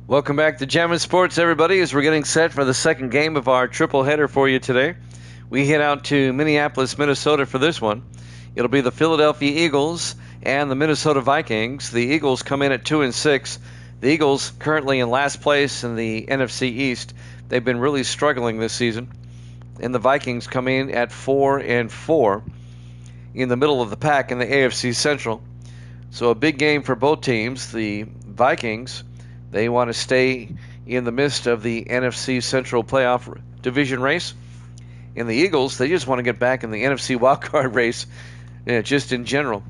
Welcome back to Jammin' Sports, everybody, as we're getting set for the second game of our triple header for you today. We head out to Minneapolis, Minnesota for this one. It'll be the Philadelphia Eagles and the Minnesota Vikings. The Eagles come in at 2-6. The Eagles currently in last place in the NFC East. They've been really struggling this season. And the Vikings come in at 4-4 in the middle of the pack in the AFC Central. So a big game for both teams. The Vikings, they want to stay in the midst of the NFC Central playoff division race. And the Eagles, they just want to get back in the NFC wildcard race, just in general.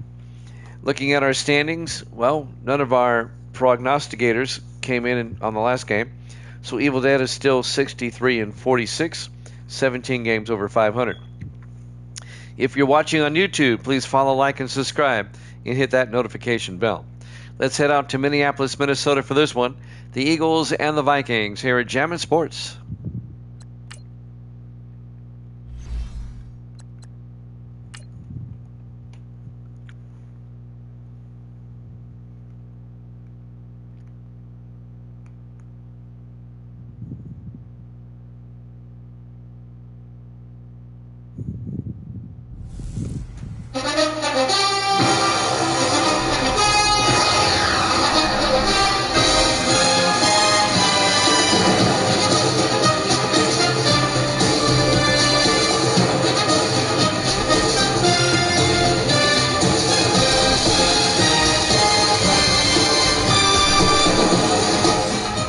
Looking at our standings, well, none of our prognosticators came in on the last game. So Evil Dead is still 63-46, 17 games over 500. If you're watching on YouTube, please follow, like, and subscribe, and hit that notification bell. Let's head out to Minneapolis, Minnesota for this one. The Eagles and the Vikings here at Jammin' Sports.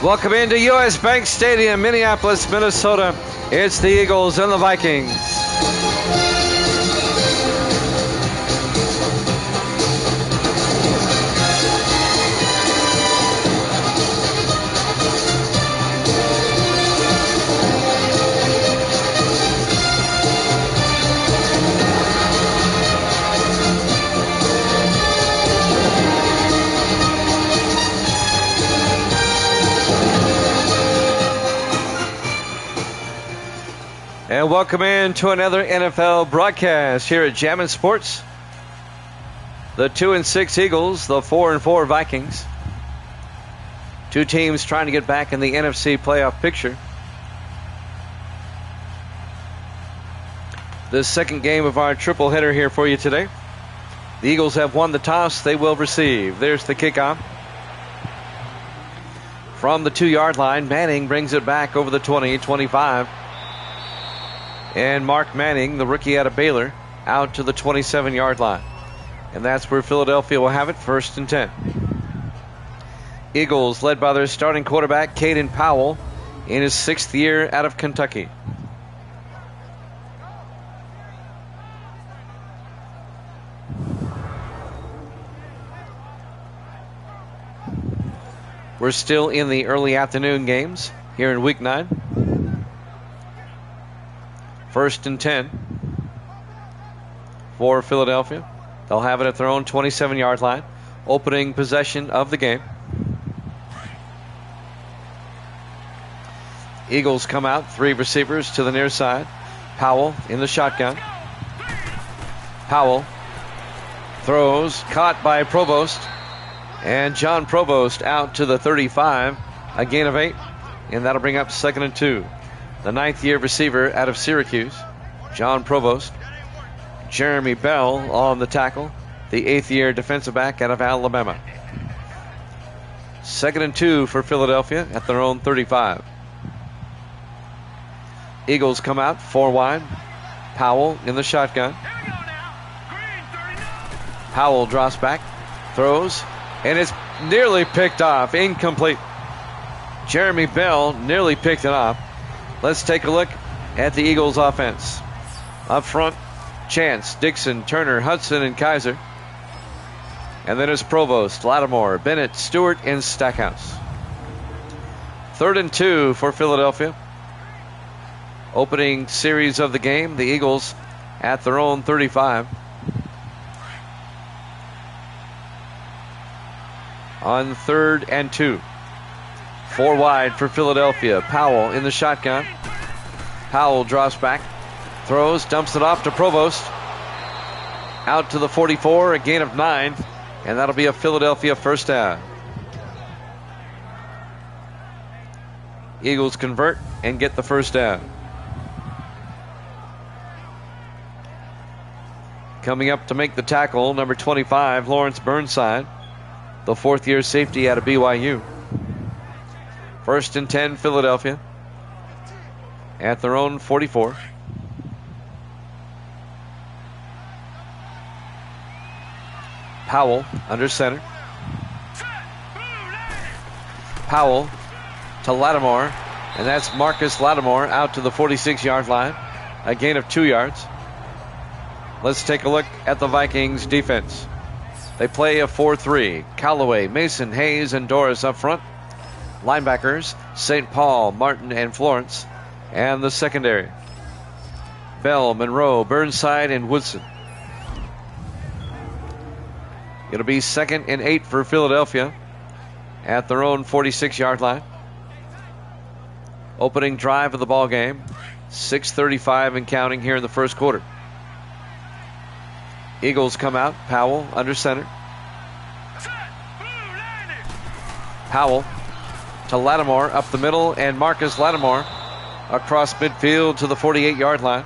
Welcome into U.S. Bank Stadium, Minneapolis, Minnesota. It's the Eagles and the Vikings. And welcome in to another NFL broadcast here at Jammin' Sports. The 2-6 Eagles, the 4-4 Vikings. Two teams trying to get back in the NFC playoff picture. The second game of our triple header here for you today. The Eagles have won the toss. They will receive. There's the kickoff. From the 2-yard line, Manning brings it back over the 20, 25. And Mark Manning, the rookie out of Baylor, out to the 27-yard line. And that's where Philadelphia will have it, 1st and 10. Eagles led by their starting quarterback, Caden Powell, in his 6th year out of Kentucky. We're still in the early afternoon games here in Week 9. 1st and 10 for Philadelphia. They'll have it at their own 27-yard line. Opening possession of the game. Eagles come out, 3 receivers to the near side. Powell in the shotgun. Powell throws, caught by Provost. And John Provost out to the 35, a gain of 8. And that'll bring up 2nd and 2. The 9th-year receiver out of Syracuse, John Provost. Jeremy Bell on the tackle, the 8th-year defensive back out of Alabama. 2nd and 2 for Philadelphia at their own 35. Eagles come out 4 wide. Powell in the shotgun. Powell drops back, throws, and it's nearly picked off. Incomplete. Jeremy Bell nearly picked it off. Let's take a look at the Eagles offense. Up front, Chance, Dixon, Turner, Hudson, and Kaiser. And then it's Provost, Lattimore, Bennett, Stewart, and Stackhouse. 3rd and 2 for Philadelphia. Opening series of the game, the Eagles at their own 35. On 3rd and 2. 4 wide for Philadelphia. Powell in the shotgun. Powell drops back, throws, dumps it off to Provost. Out to the 44, a gain of 9. and that'll be a Philadelphia first down. Eagles convert and get the first down. Coming up to make the tackle, number 25, Lawrence Burnside, the fourth-year safety out of BYU. First and 10, Philadelphia, at their own 44. Powell under center. Powell to Lattimore, and that's Marcus Lattimore out to the 46-yard line, a gain of 2 yards. Let's take a look at the Vikings defense. They play a 4-3. Callaway, Mason, Hayes, and Doris up front. Linebackers, St. Paul, Martin, and Florence. And the secondary, Bell, Monroe, Burnside, and Woodson. It'll be 2nd and 8 for Philadelphia at their own 46-yard line. Opening drive of the ball game. 6:35 and counting here in the first quarter. Eagles come out. Powell under center. Powell to Lattimore up the middle, and Marcus Lattimore across midfield to the 48-yard line.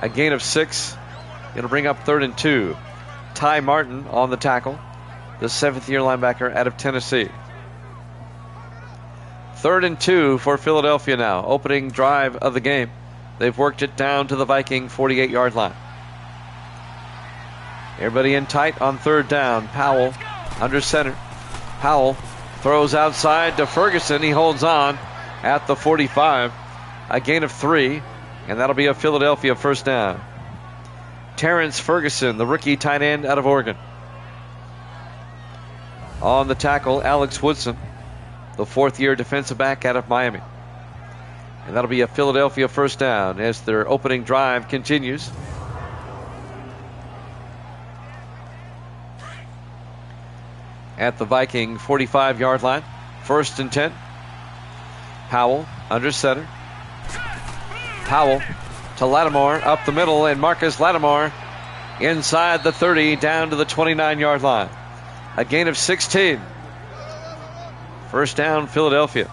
A gain of 6. It'll bring up 3rd and 2. Ty Martin on the tackle, the 7th-year linebacker out of Tennessee. 3rd and 2 for Philadelphia now. Opening drive of the game. They've worked it down to the Viking 48-yard line. Everybody in tight on 3rd down. Powell under center. Powell throws outside to Ferguson. He holds on at the 45. A gain of 3, and that'll be a Philadelphia first down. Terrence Ferguson, the rookie tight end out of Oregon. On the tackle, Alex Woodson, the 4th-year defensive back out of Miami. And that'll be a Philadelphia first down as their opening drive continues. At the Viking 45-yard line, 1st and 10. Powell under center. Powell to Lattimore up the middle, and Marcus Lattimore inside the 30 down to the 29-yard line. A gain of 16. First down, Philadelphia.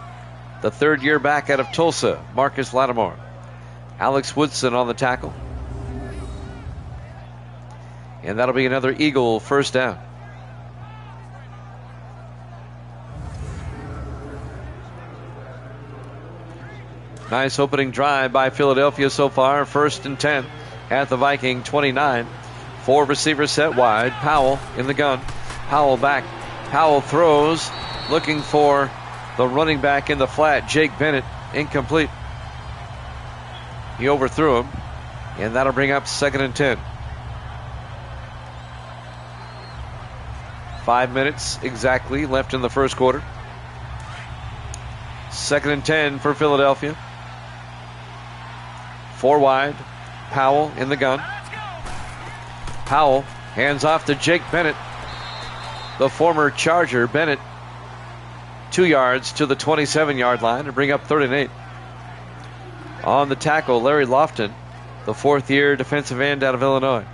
The 3rd-year back out of Tulsa, Marcus Lattimore. Alex Woodson on the tackle. And that'll be another Eagle first down. Nice opening drive by Philadelphia so far. 1st and 10 at the Viking 29. 4 receivers set wide. Powell in the gun. Powell back. Powell throws, looking for the running back in the flat, Jake Bennett. Incomplete. He overthrew him, and that'll bring up 2nd and 10. 5 minutes exactly left in the first quarter. 2nd and 10 for Philadelphia. 4 wide. Powell in the gun. Powell hands off to Jake Bennett, the former Charger. Bennett 2 yards to the 27-yard line to bring up 3rd and 8. On the tackle, Larry Lofton, the 4th-year defensive end out of Illinois.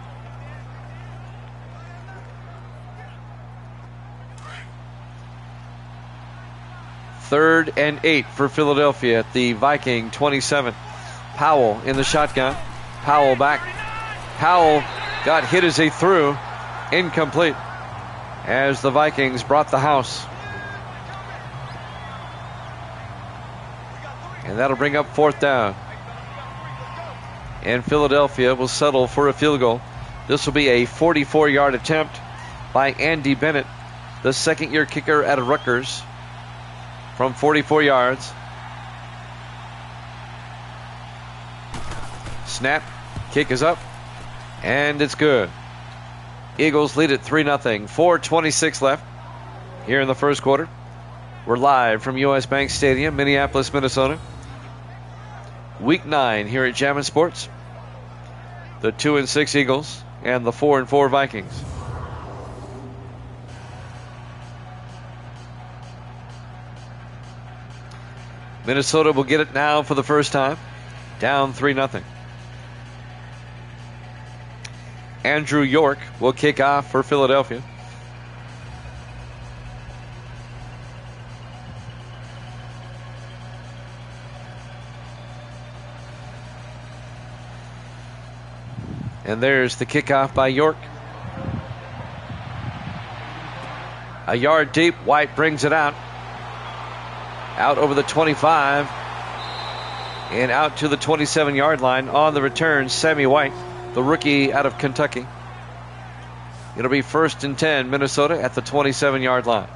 Third and 8 for Philadelphia at the Viking 27. Powell in the shotgun. Powell back. Powell got hit as he threw. Incomplete as the Vikings brought the house. And that'll bring up 4th down. And Philadelphia will settle for a field goal. This will be a 44-yard attempt by Andy Bennett, the 2nd-year kicker out of Rutgers, from 44 yards. Snap, kick is up, and it's good. Eagles lead at 3-0. 4:26 left here in the first quarter. We're live from US Bank Stadium, Minneapolis, Minnesota. Week 9 here at Jammin' Sports. The 2-6 Eagles and the 4-4 Vikings. Minnesota will get it now for the first time. Down 3-0. Andrew York will kick off for Philadelphia. And there's the kickoff by York. A yard deep, White brings it out. Out over the 25 and out to the 27-yard line. On the return, Sammy White, the rookie out of Kentucky. It'll be 1st and 10, Minnesota at the 27-yard line.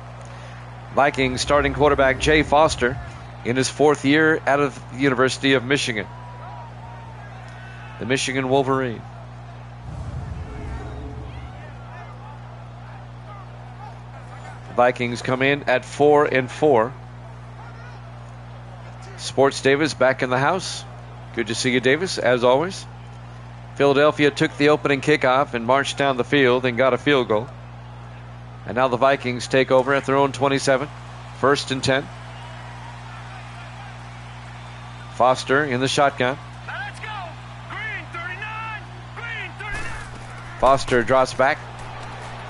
Vikings starting quarterback Jay Foster in his 4th year out of the University of Michigan. The Michigan Wolverine. The Vikings come in at 4-4. Sports Davis back in the house. Good to see you, Davis, as always. Philadelphia took the opening kickoff and marched down the field and got a field goal. And now the Vikings take over at their own 27. 1st and 10. Foster in the shotgun. Let's go. Green 39. Green 39. Foster drops back.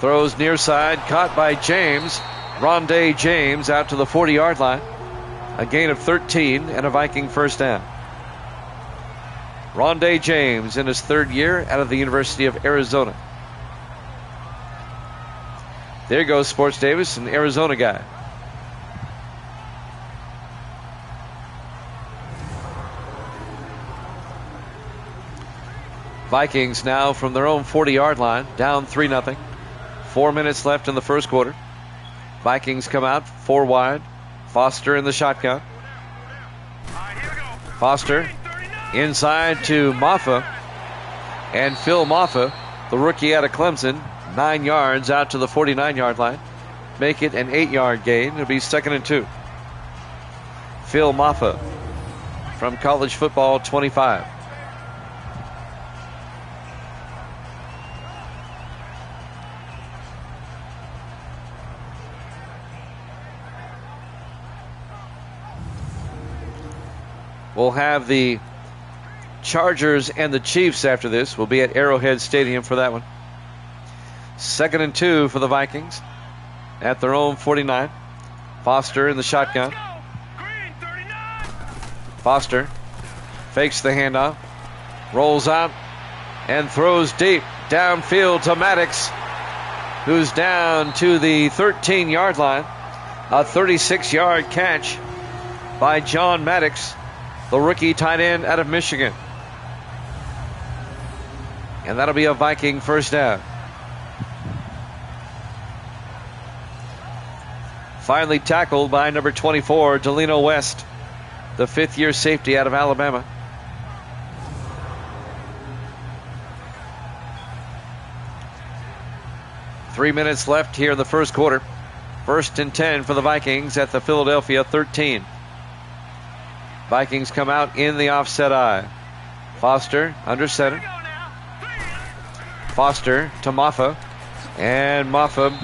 Throws near side. Caught by James. Rondé James out to the 40-yard line. A gain of 13 and a Viking first down. Rondé James in his 3rd year out of the University of Arizona. There goes Sports Davis, an Arizona guy. Vikings now from their own 40-yard line, down 3-0. 4 minutes left in the first quarter. Vikings come out 4 wide. Foster in the shotgun. Foster inside to Maffa. And Phil Maffa, the rookie out of Clemson, 9 yards out to the 49-yard line. Make it an 8-yard gain. It'll be 2nd and 2. Phil Maffa from college football 25. We'll have the Chargers and the Chiefs after this. We'll be at Arrowhead Stadium for that one. 2nd and 2 for the Vikings at their own 49. Foster in the shotgun. Foster fakes the handoff, rolls out, and throws deep downfield to Maddox, who's down to the 13-yard line. A 36-yard catch by John Maddox, the rookie tight end out of Michigan. And that'll be a Viking first down. Finally tackled by number 24, Delino West, the 5th-year safety out of Alabama. Three minutes left here in the first quarter. 1st and 10 for the Vikings at the Philadelphia 13. Vikings come out in the offset eye. Foster under center. Foster to Maffa. And Maffa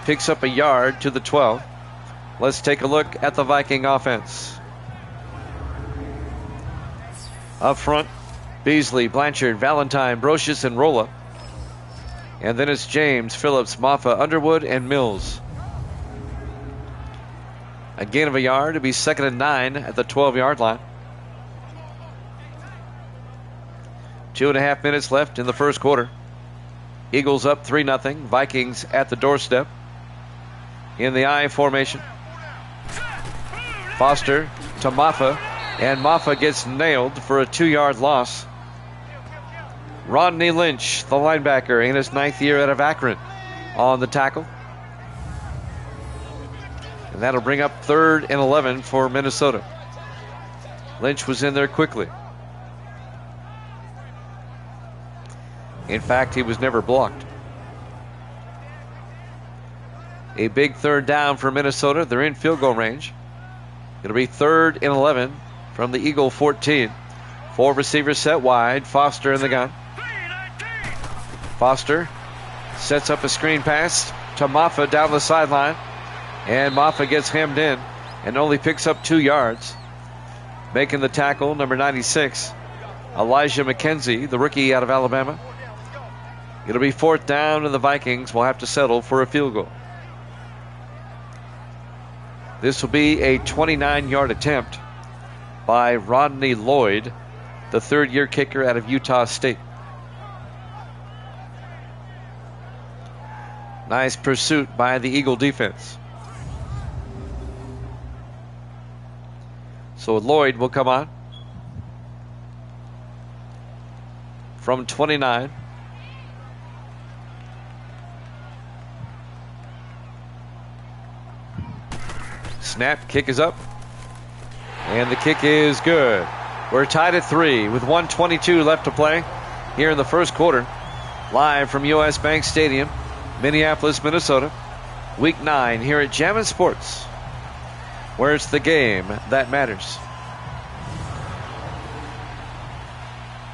picks up a yard to the 12. Let's take a look at the Viking offense. Up front, Beasley, Blanchard, Valentine, Brocious, and Rolla. And then it's James, Phillips, Maffa, Underwood, and Mills. A gain of a yard to be 2nd and 9 at the 12-yard line. 2.5 minutes left in the first quarter. Eagles up 3-0. Vikings at the doorstep in the I formation. Foster to Maffa, and Maffa gets nailed for a 2-yard loss. Rodney Lynch, the linebacker, in his 9th year out of Akron, on the tackle. And that'll bring up 3rd and 11 for Minnesota. Lynch was in there quickly. In fact, he was never blocked. A big 3rd down for Minnesota. They're in field goal range. It'll be 3rd and 11 from the Eagle 14. 4 receivers set wide. Foster in the gun. Foster sets up a screen pass to Maffa down the sideline. And Maffa gets hemmed in and only picks up 2 yards. Making the tackle, number 96, Elijah McKenzie, the rookie out of Alabama. It'll be 4th down, and the Vikings will have to settle for a field goal. This will be a 29-yard attempt by Rodney Lloyd, the 3rd-year kicker out of Utah State. Nice pursuit by the Eagle defense. So Lloyd will come on from 29. Snap, kick is up. And the kick is good. We're tied at 3 with 1:22 left to play here in the first quarter. Live from US Bank Stadium, Minneapolis, Minnesota. Week 9 here at Jammin' Sports, where it's the game that matters.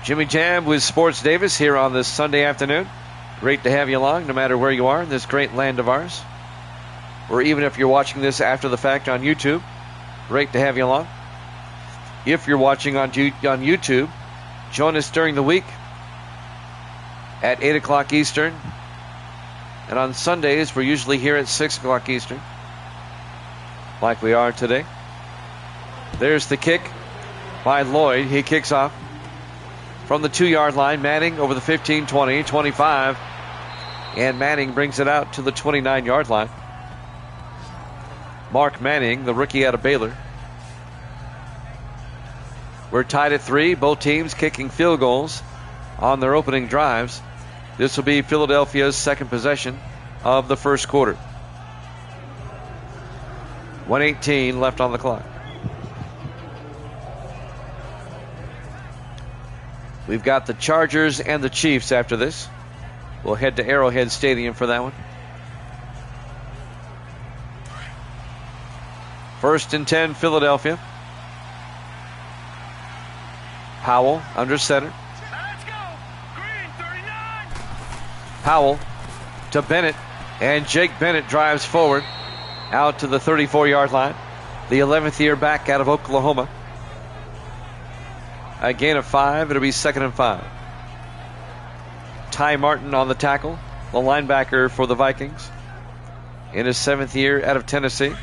Jimmy Jam with Sports Davis here on this Sunday afternoon. Great to have you along no matter where you are in this great land of ours. Or even if you're watching this after the fact on YouTube, great to have you along. If you're watching on YouTube, join us during the week at 8 o'clock Eastern. And on Sundays, we're usually here at 6 o'clock Eastern, like we are today. There's the kick by Lloyd. He kicks off from the 2-yard line. Manning over the 15, 20, 25. And Manning brings it out to the 29-yard line. Mark Manning, the rookie out of Baylor. We're tied at 3. Both teams kicking field goals on their opening drives. This will be Philadelphia's second possession of the first quarter. 1:18 left on the clock. We've got the Chargers and the Chiefs after this. We'll head to Arrowhead Stadium for that one. 1st and 10, Philadelphia. Powell under center. Let's go. Green 39. Powell to Bennett, and Jake Bennett drives forward out to the 34-yard line. The 11th year back out of Oklahoma. A gain of 5. It'll be 2nd and 5. Ty Martin on the tackle, the linebacker for the Vikings, in his 7th year out of Tennessee.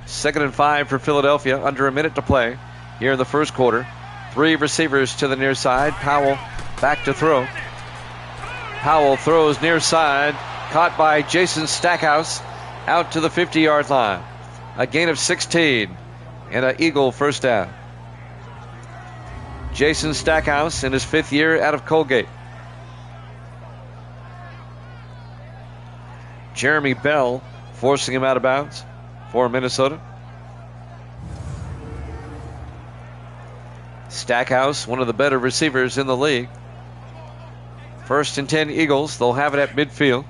2nd and 5 for Philadelphia, under a minute to play here in the first quarter. 3 receivers to the near side. Powell back to throw. Powell throws near side, caught by Jason Stackhouse out to the 50-yard line. A gain of 16 and an Eagle first down. Jason Stackhouse in his 5th year out of Colgate. Jeremy Bell forcing him out of bounds for Minnesota. Stackhouse, one of the better receivers in the league. 1st and 10 Eagles. They'll have it at midfield.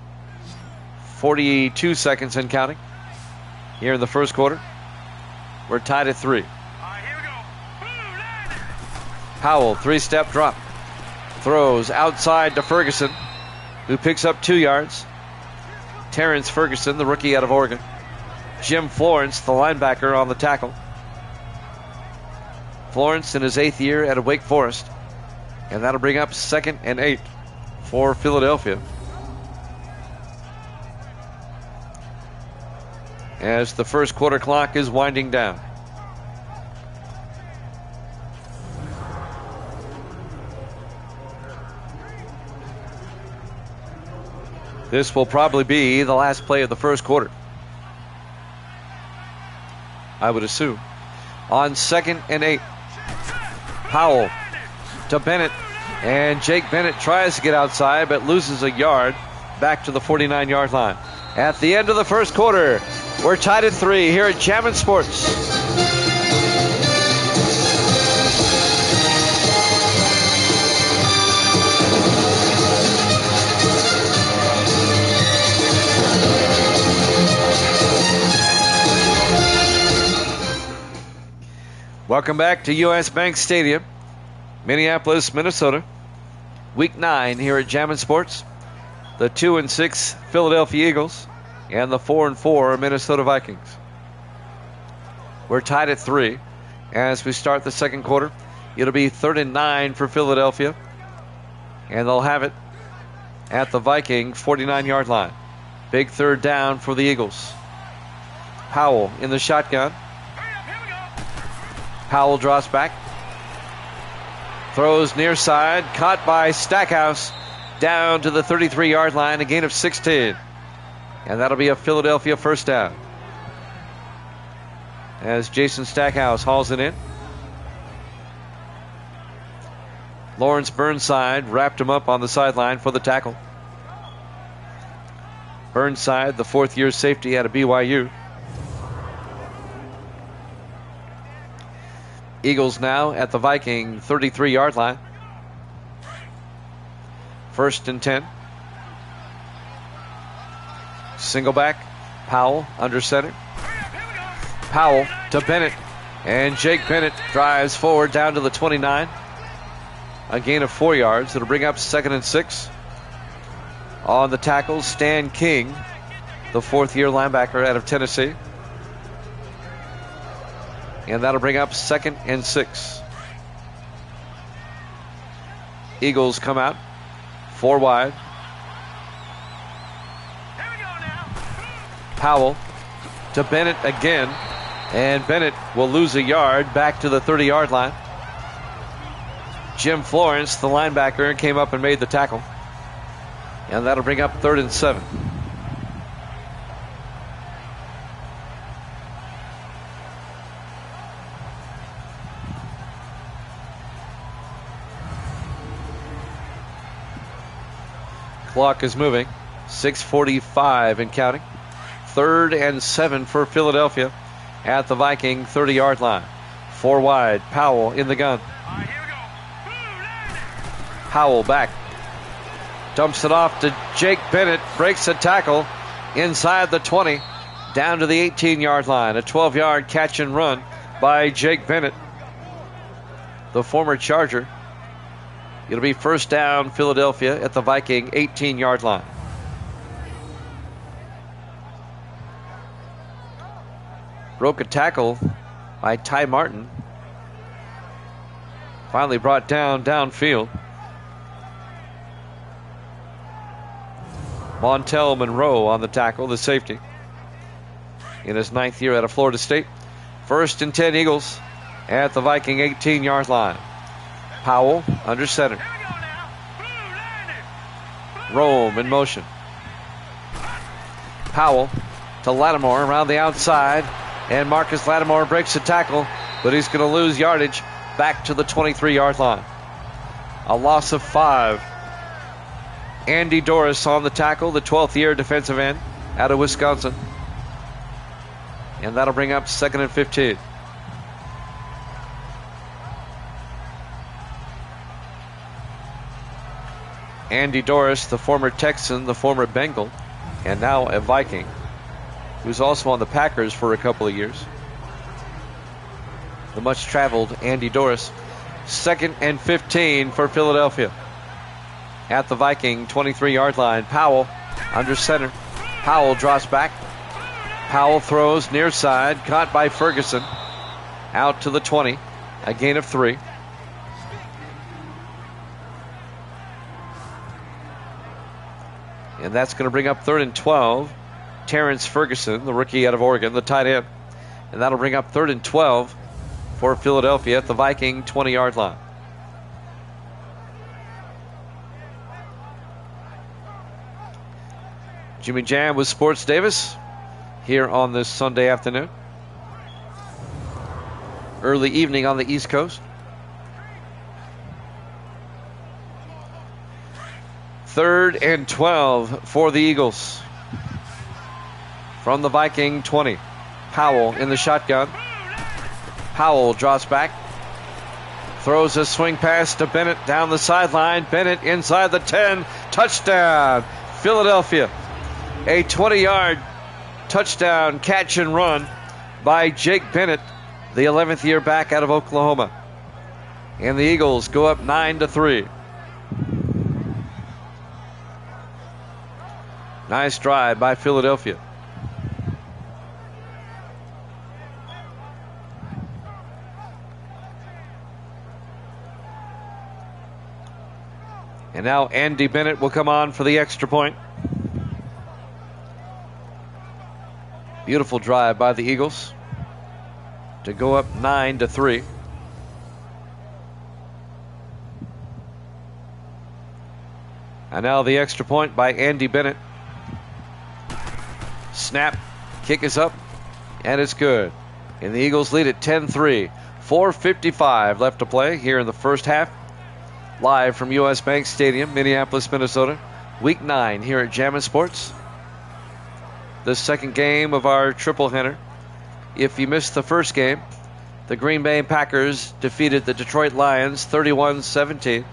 42 seconds and counting here in the first quarter. We're tied at 3. All right, here we go. Blue line. Powell, 3-step drop. Throws outside to Ferguson, who picks up 2 yards. Terrence Ferguson, the rookie out of Oregon. Jim Florence, the linebacker, on the tackle. Florence in his 8th year out of Wake Forest. And that'll bring up 2nd and 8 for Philadelphia. As the first quarter clock is winding down. This will probably be the last play of the first quarter, I would assume. On 2nd and 8. Powell to Bennett. And Jake Bennett tries to get outside but loses a yard back to the 49-yard line. At the end of the first quarter, we're tied at 3 here at Jammin' Sports. Welcome back to US Bank Stadium, Minneapolis, Minnesota. Week 9 here at Jammin' Sports. The 2-6 Philadelphia Eagles and the 4-4 Minnesota Vikings. We're tied at 3 as we start the second quarter. It'll be 3rd and 9 for Philadelphia, and they'll have it at the Viking 49-yard line. Big 3rd down for the Eagles. Powell in the shotgun. Powell draws back. Throws near side. Caught by Stackhouse down to the 33-yard line. A gain of 16. And that'll be a Philadelphia first down. As Jason Stackhouse hauls it in. Lawrence Burnside wrapped him up on the sideline for the tackle. Burnside, the fourth-year safety out of BYU. Eagles now at the Viking 33-yard line. 1st and 10. Single back. Powell under center. Powell to Bennett. And Jake Bennett drives forward down to the 29. A gain of 4 yards. It'll bring up 2nd and 6. On the tackle, Stan King, the fourth-year linebacker out of Tennessee. And that'll bring up 2nd and 6. Eagles come out. 4 wide. Powell to Bennett again. And Bennett will lose a yard back to the 30-yard line. Jim Florence, the linebacker, came up and made the tackle. And that'll bring up 3rd and 7. Clock is moving. 6:45 and counting. 3rd and 7 for Philadelphia at the Viking 30-yard line. 4 wide. Powell in the gun. Powell back. Dumps it off to Jake Bennett. Breaks a tackle inside the 20. Down to the 18-yard line. A 12-yard catch and run by Jake Bennett, the former Charger. It'll be first down Philadelphia at the Viking 18-yard line. Broke a tackle by Ty Martin. Finally brought downfield. Montel Monroe on the tackle, the safety. In his 9th year out of Florida State. 1st and 10 Eagles at the Viking 18-yard line. Powell under center. Rome in motion. Powell to Lattimore around the outside. And Marcus Lattimore breaks the tackle, but he's going to lose yardage back to the 23-yard line. A loss of 5. Andy Doris on the tackle, the 12th-year defensive end out of Wisconsin. And that'll bring up 2nd and 15. Andy Doris, the former Texan, the former Bengal, and now a Viking, who's also on the Packers for a couple of years. The much-traveled Andy Doris. 2nd and 15 for Philadelphia. At the Viking 23-yard line. Powell under center. Powell drops back. Powell throws near side. Caught by Ferguson. Out to the 20. A gain of 3. And that's going to bring up 3rd and 12. Terrence Ferguson, the rookie out of Oregon, the tight end. And that'll bring up 3rd and 12 for Philadelphia at the Viking 20-yard line. Jimmy Jam with Sports Davis here on this Sunday afternoon. Early evening on the East Coast. 3rd and 12 for the Eagles. From the Viking 20. Powell in the shotgun. Powell draws back. Throws a swing pass to Bennett down the sideline. Bennett inside the 10. Touchdown, Philadelphia. A 20-yard touchdown catch and run by Jake Bennett, the 11th year back out of Oklahoma. And the Eagles go up 9-3. Nice drive by Philadelphia. And now Andy Bennett will come on for the extra point. Beautiful drive by the Eagles to go up 9-3. And now the extra point by Andy Bennett. Snap. Kick is up. And it's good. And the Eagles lead at 10-3. 4:55 left to play here in the first half. Live from U.S. Bank Stadium, Minneapolis, Minnesota. Week 9 here at Jammin' Sports. The second game of our triple header. If you missed the first game, the Green Bay Packers defeated the Detroit Lions 31-17.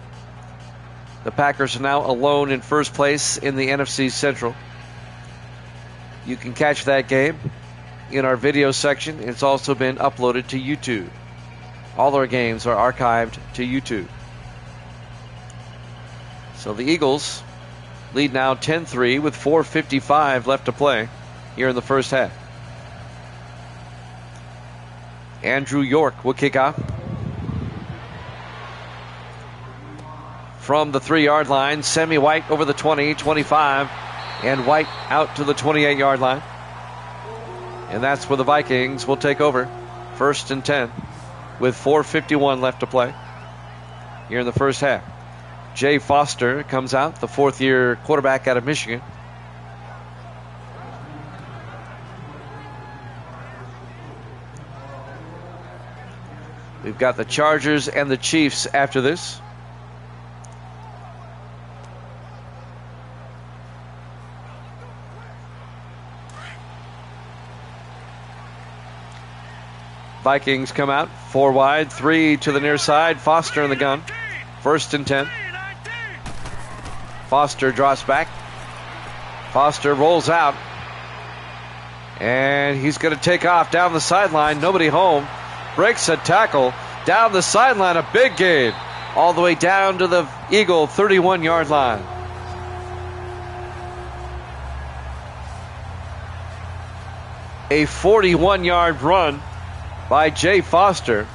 The Packers are now alone in first place in the NFC Central. You can catch that game in our video section. It's also been uploaded to YouTube. All our games are archived to YouTube. So the Eagles lead now 10-3 with 4:55 left to play here in the first half. Andrew York will kick off. From the 3-yard line, Sammy White over the 20, 25, and White out to the 28-yard line. And that's where the Vikings will take over. 1st and 10 with 4:51 left to play here in the first half. Jay Foster comes out, the 4th-year quarterback out of Michigan. We've got the Chargers and the Chiefs after this. Vikings come out, 4 wide, 3 to the near side. Foster in the gun. 1st and 10. Foster drops back. Foster rolls out. And he's going to take off down the sideline. Nobody home. Breaks a tackle. Down the sideline, a big gain. All the way down to the Eagle 31-yard line. A 41-yard run by Jay Foster.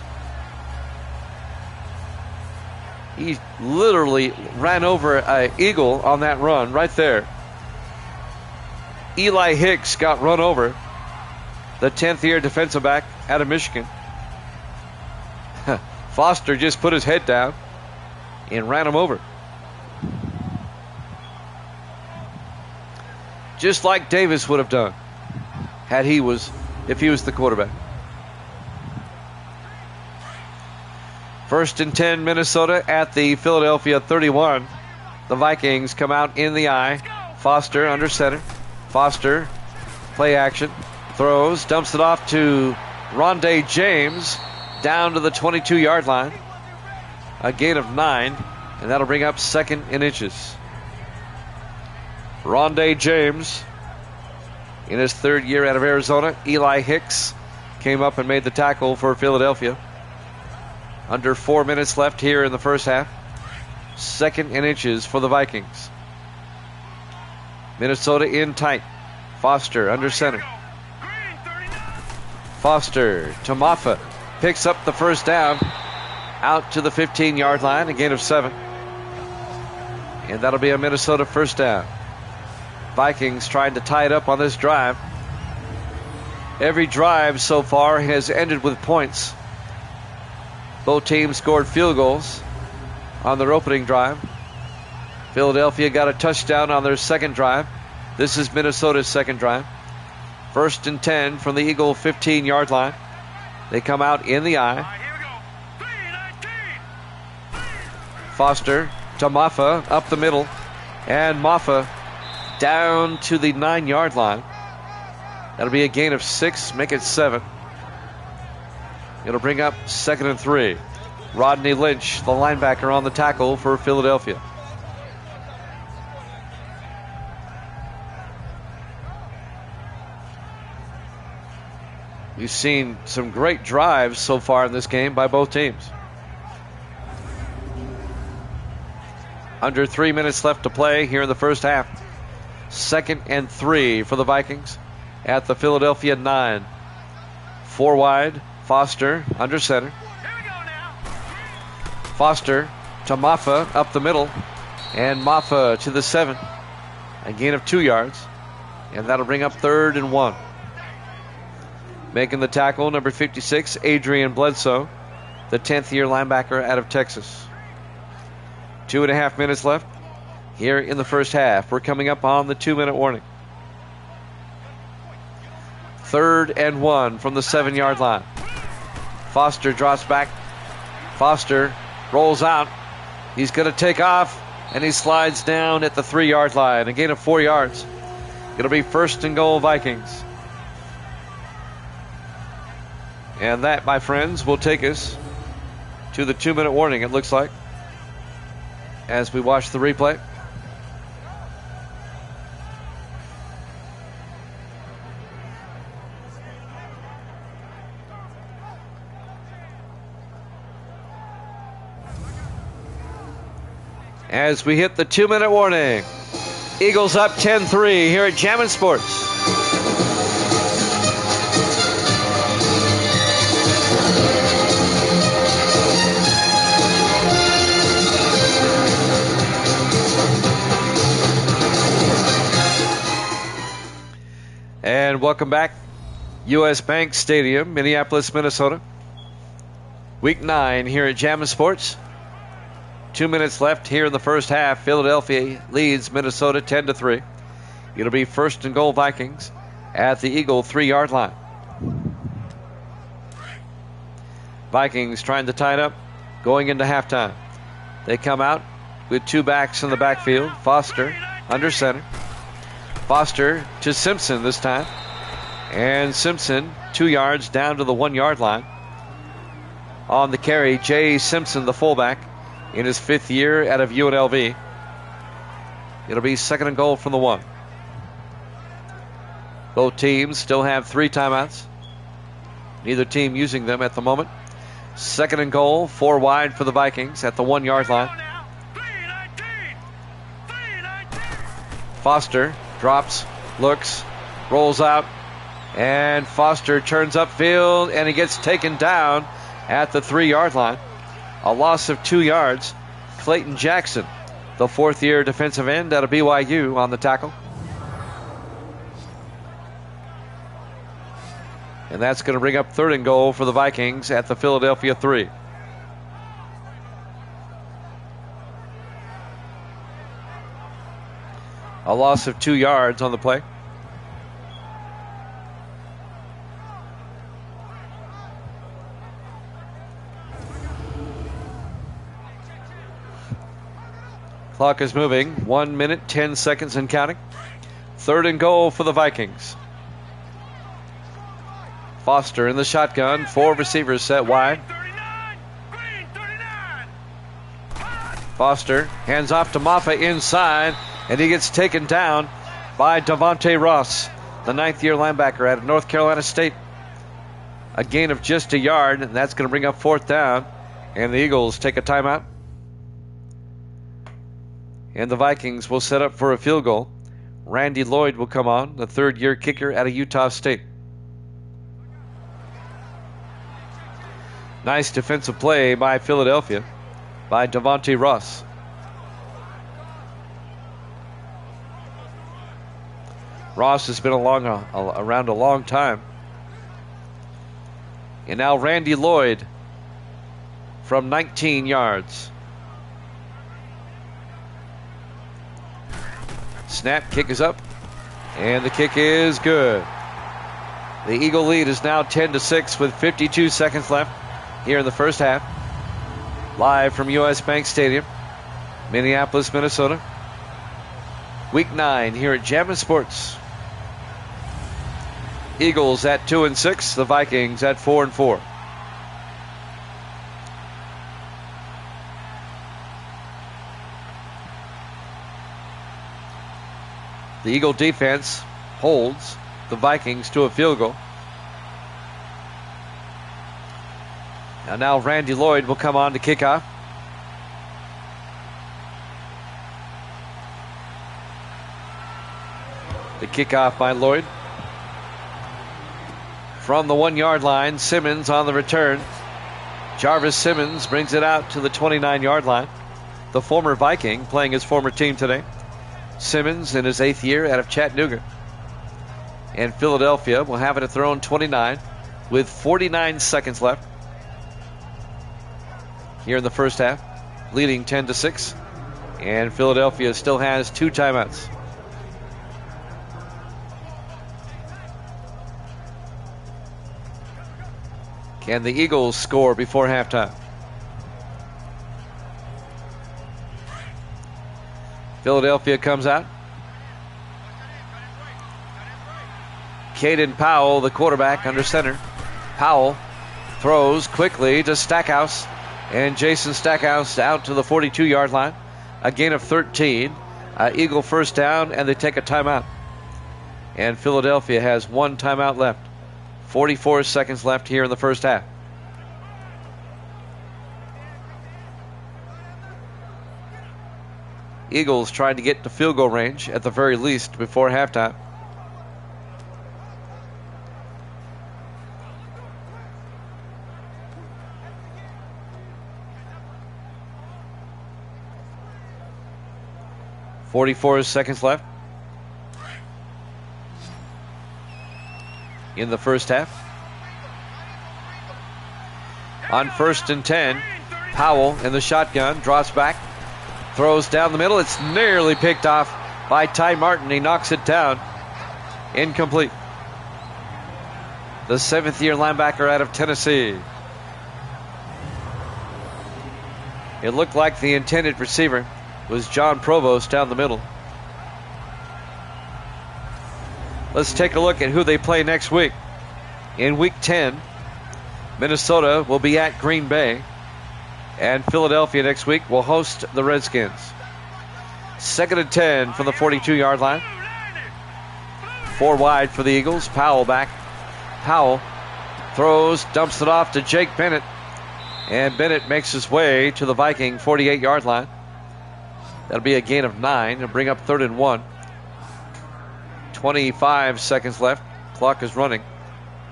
He literally ran over an Eagle on that run right there. Eli Hicks got run over, the 10th-year defensive back out of Michigan. Foster just put his head down and ran him over. Just like Davis would have done if he was the quarterback. 1st and 10, Minnesota at the Philadelphia 31. The Vikings come out in the eye. Foster under center. Foster, play action, throws, dumps it off to Rondé James down to the 22-yard line. A gain of 9, and that'll bring up 2nd and inches. Rondé James in his 3rd year out of Arizona. Eli Hicks came up and made the tackle for Philadelphia. Under 4 minutes left here in the first half. 2nd and inches for the Vikings. Minnesota in tight. Foster under center. Foster to Maffa. Picks up the first down. Out to the 15-yard line. A gain of 7. And that'll be a Minnesota first down. Vikings trying to tie it up on this drive. Every drive so far has ended with points. Both teams scored field goals on their opening drive. Philadelphia got a touchdown on their second drive. This is Minnesota's second drive. 1st and 10 from the Eagle 15-yard line. They come out in the eye. Foster to Maffa up the middle. And Maffa down to the 9-yard line. That'll be a gain of 6, make it 7. It'll bring up 2nd and 3. Rodney Lynch, the linebacker, on the tackle for Philadelphia. We've seen some great drives so far in this game by both teams. Under 3 minutes left to play here in the first half. 2nd and 3 for the Vikings at the Philadelphia 9. 4 wide. Foster under center. Foster to Maffa up the middle. And Maffa to the 7. A gain of 2 yards. And that'll bring up 3rd and 1. Making the tackle, number 56, Adrian Bledsoe, the 10th-year linebacker out of Texas. 2.5 minutes left here in the first half. We're coming up on the 2-minute warning. 3rd and 1 from the 7-yard line. Foster drops back. Foster rolls out. He's going to take off, and he slides down at the 3-yard line. A gain of 4 yards. It'll be 1st and goal, Vikings. And that, my friends, will take us to the 2-minute warning, it looks like, as we watch the replay. As we hit the 2-minute warning. Eagles up 10-3 here at Jammin' Sports. And welcome back. U.S. Bank Stadium, Minneapolis, Minnesota. Week 9 here at Jammin' Sports. 2 minutes left here in the first half. Philadelphia leads Minnesota 10-3. It'll be 1st and goal, Vikings at the Eagle 3-yard line. Vikings trying to tie it up going into halftime. They come out with 2 backs in the backfield. Foster under center. Foster to Simpson this time. And Simpson 2 yards down to the 1-yard line. On the carry, Jay Simpson, the fullback, in his 5th year out of UNLV. It'll be 2nd and goal from the 1. Both teams still have 3 timeouts. Neither team using them at the moment. 2nd and goal, 4 wide for the Vikings at the 1-yard line. Foster drops, looks, rolls out, and Foster turns upfield, and he gets taken down at the 3-yard line. A loss of 2 yards. Clayton Jackson, the 4th-year defensive end out of BYU, on the tackle. And that's going to bring up 3rd and goal for the Vikings at the Philadelphia 3. A loss of 2 yards on the play. Clock is moving. 1 minute, 10 seconds and counting. 3rd and goal for the Vikings. Foster in the shotgun. 4 receivers set wide. Foster hands off to Maffa inside, and he gets taken down by Devontae Ross, the 9th-year linebacker out of North Carolina State. A gain of just a yard, and that's going to bring up 4th down, and the Eagles take a timeout. And the Vikings will set up for a field goal. Randy Lloyd will come on, the 3rd-year kicker out of Utah State. Nice defensive play by Philadelphia, by Devontae Ross. Ross has been around a long time. And now Randy Lloyd from 19 yards. Snap, kick is up, and the kick is good. The Eagle lead is now 10-6 with 52 seconds left here in the first half. Live from U.S. Bank Stadium, Minneapolis, Minnesota. Week 9 here at Jammin' Sports. Eagles at 2-6, the Vikings at 4-4. The Eagle defense holds the Vikings to a field goal. And now Randy Lloyd will come on to kick off. The kickoff by Lloyd. From the 1-yard line, Simmons on the return. Jarvis Simmons brings it out to the 29-yard line. The former Viking playing his former team today. Simmons in his 8th year out of Chattanooga. And Philadelphia will have it at their own 29 with 49 seconds left here in the first half, leading 10-6. And Philadelphia still has 2 timeouts. Can the Eagles score before halftime? Philadelphia comes out. Caden Powell, the quarterback, under center. Powell throws quickly to Stackhouse, and Jason Stackhouse out to the 42-yard line. A gain of 13. Eagle first down, and they take a timeout. And Philadelphia has one timeout left. 44 seconds left here in the first half. Eagles trying to get to field goal range at the very least before halftime. .44 seconds left in the first half. On 1st and 10, Powell in the shotgun, drops back, throws down the middle. It's nearly picked off by Ty Martin. He knocks it down. Incomplete. The 7th-year linebacker out of Tennessee. It looked like the intended receiver was John Provost down the middle. Let's take a look at who they play next week. In Week 10, Minnesota will be at Green Bay, and Philadelphia next week will host the Redskins. 2nd and 10 from the 42-yard line. 4 wide for the Eagles. Powell back. Powell throws, dumps it off to Jake Bennett, and Bennett makes his way to the Viking 48-yard line. That'll be a gain of 9 and bring up 3rd and 1. 25 seconds left. Clock is running.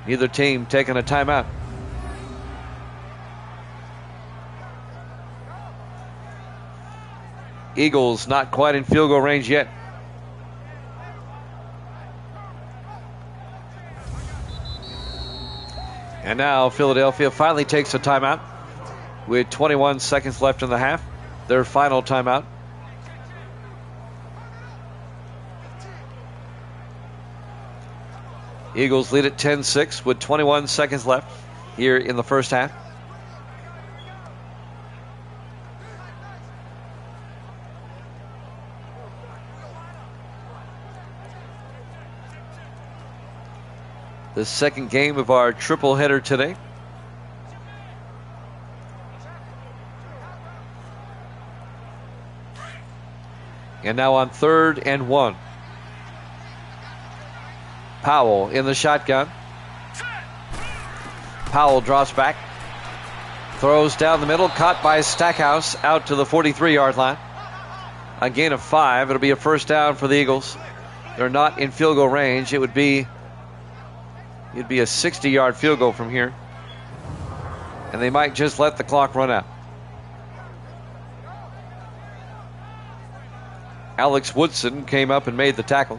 Neither team taking a timeout. Eagles not quite in field goal range yet. And now Philadelphia finally takes a timeout with 21 seconds left in the half. Their final timeout. Eagles lead at 10-6 with 21 seconds left here in the first half. The second game of our triple header today. And now on 3rd and 1. Powell in the shotgun. Powell drops back. Throws down the middle. Caught by Stackhouse out to the 43-yard line. A gain of 5. It'll be a first down for the Eagles. They're not in field goal range. It'd be a 60-yard field goal from here. And they might just let the clock run out. Alex Woodson came up and made the tackle.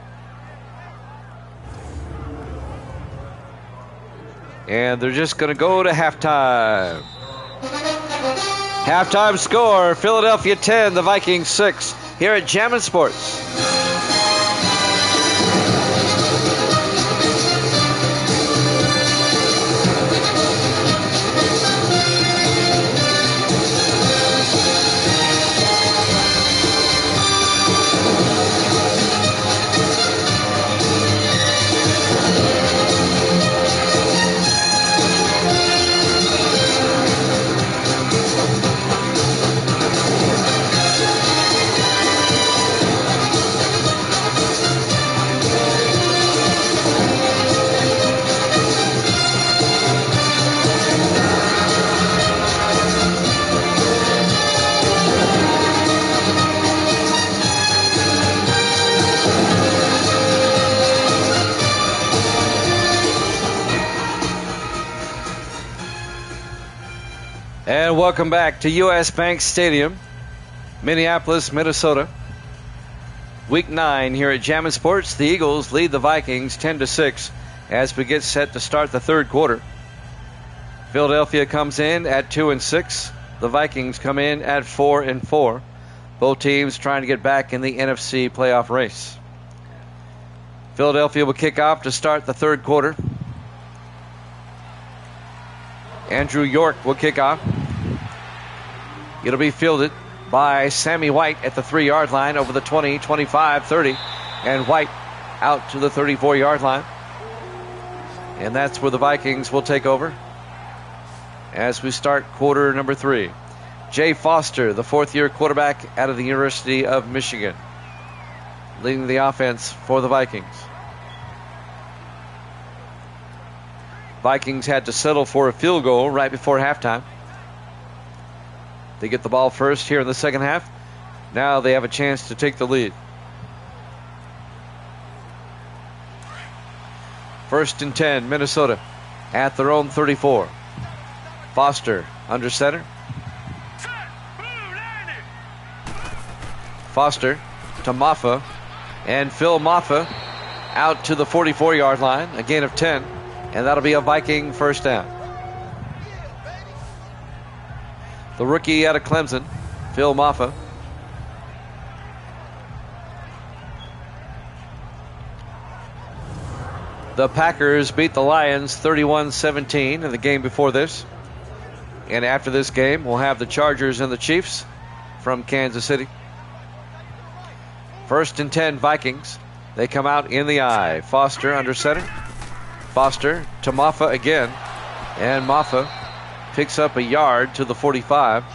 And they're just going to go to halftime. Halftime score, Philadelphia 10, the Vikings 6, here at Jammin' Sports. And welcome back to U.S. Bank Stadium, Minneapolis, Minnesota. Week 9 here at Jammin' Sports. The Eagles lead the Vikings 10-6 as we get set to start the third quarter. Philadelphia comes in at 2-6. The Vikings come in at 4-4. Both teams trying to get back in the NFC playoff race. Philadelphia will kick off to start the third quarter. Andrew York will kick off. It'll be fielded by Sammy White at the 3-yard line over the 20, 25, 30. And White out to the 34-yard line. And that's where the Vikings will take over as we start quarter number 3. Jay Foster, the 4th-year quarterback out of the University of Michigan, leading the offense for the Vikings. Vikings had to settle for a field goal right before halftime. They get the ball first here in the second half. Now they have a chance to take the lead. 1st and 10, Minnesota at their own 34. Foster under center. Foster to Maffa, and Phil Maffa out to the 44-yard line, a gain of 10, and that'll be a Viking first down. The rookie out of Clemson, Phil Maffa. The Packers beat the Lions 31-17 in the game before this. And after this game, we'll have the Chargers and the Chiefs from Kansas City. 1st and 10, Vikings. They come out in the eye. Foster under center. Foster to Maffa again. And Maffa picks up a yard to the 45.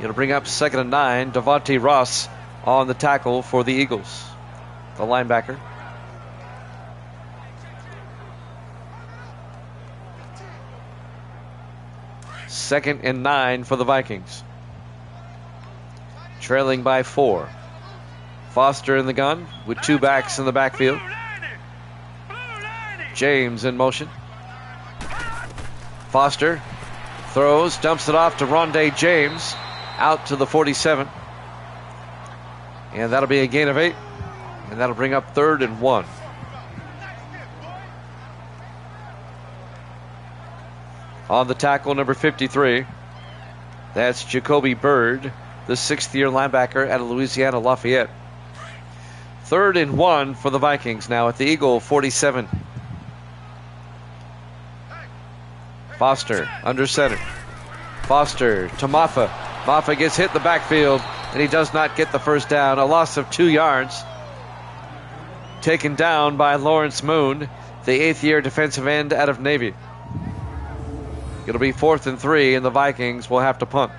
It'll bring up 2nd and 9. Devontae Ross on the tackle for the Eagles, the linebacker. Second and 9 for the Vikings. Trailing by 4. Foster in the gun with 2 backs in the backfield. James in motion. Foster throws, dumps it off to Rondé James out to the 47. And that'll be a gain of 8. And that'll bring up 3rd and 1. On the tackle, number 53. That's Jacoby Byrd, the 6th-year linebacker out of Louisiana Lafayette. 3rd and 1 for the Vikings now at the Eagle 47. Foster under center. Foster to Maffa. Maffa gets hit in the backfield, and he does not get the first down. A loss of 2 yards. Taken down by Lawrence Moon, the 8th-year defensive end out of Navy. It'll be 4th and 3, and the Vikings will have to punt.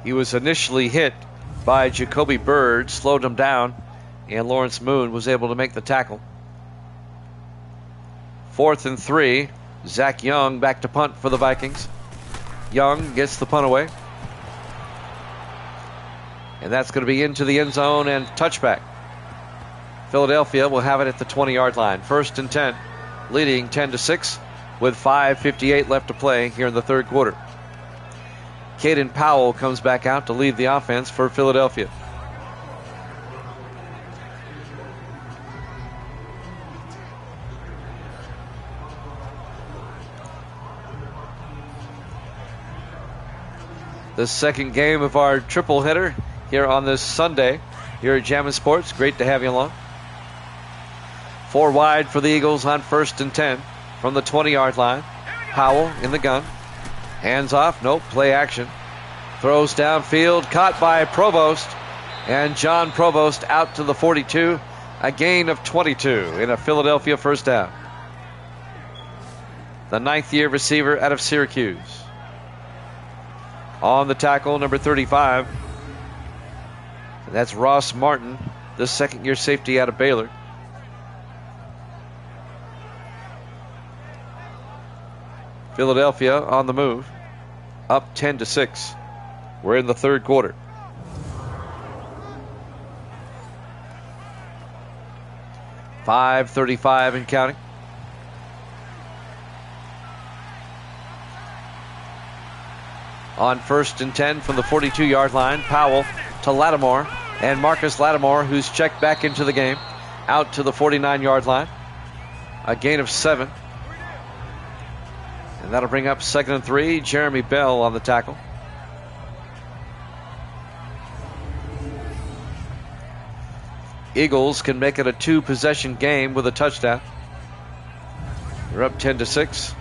He was initially hit by Jacoby Byrd, slowed him down, and Lawrence Moon was able to make the tackle. 4th and 3, Zach Young back to punt for the Vikings. Young gets the punt away. And that's going to be into the end zone and touchback. Philadelphia will have it at the 20-yard line. 1st and 10, leading 10-6 with 5:58 left to play here in the third quarter. Caden Powell comes back out to lead the offense for Philadelphia. The second game of our triple header here on this Sunday here at Jammin' Sports. Great to have you along. 4 wide for the Eagles on 1st and 10 from the 20-yard line. Powell in the gun. Hands off. Nope. Play action. Throws downfield. Caught by Provost. And John Provost out to the 42. A gain of 22 in a Philadelphia first down. The 9th-year receiver out of Syracuse. On the tackle, number 35. And that's Ross Martin, the 2nd-year safety out of Baylor. Philadelphia on the move, up 10-6. We're in the third quarter. .535 and counting. On 1st and 10 from the 42-yard line, Powell to Lattimore, and Marcus Lattimore, who's checked back into the game, out to the 49-yard line. A gain of 7. And that'll bring up 2nd and 3. Jeremy Bell on the tackle. Eagles can make it a 2-possession game with a touchdown. They're up 10-6.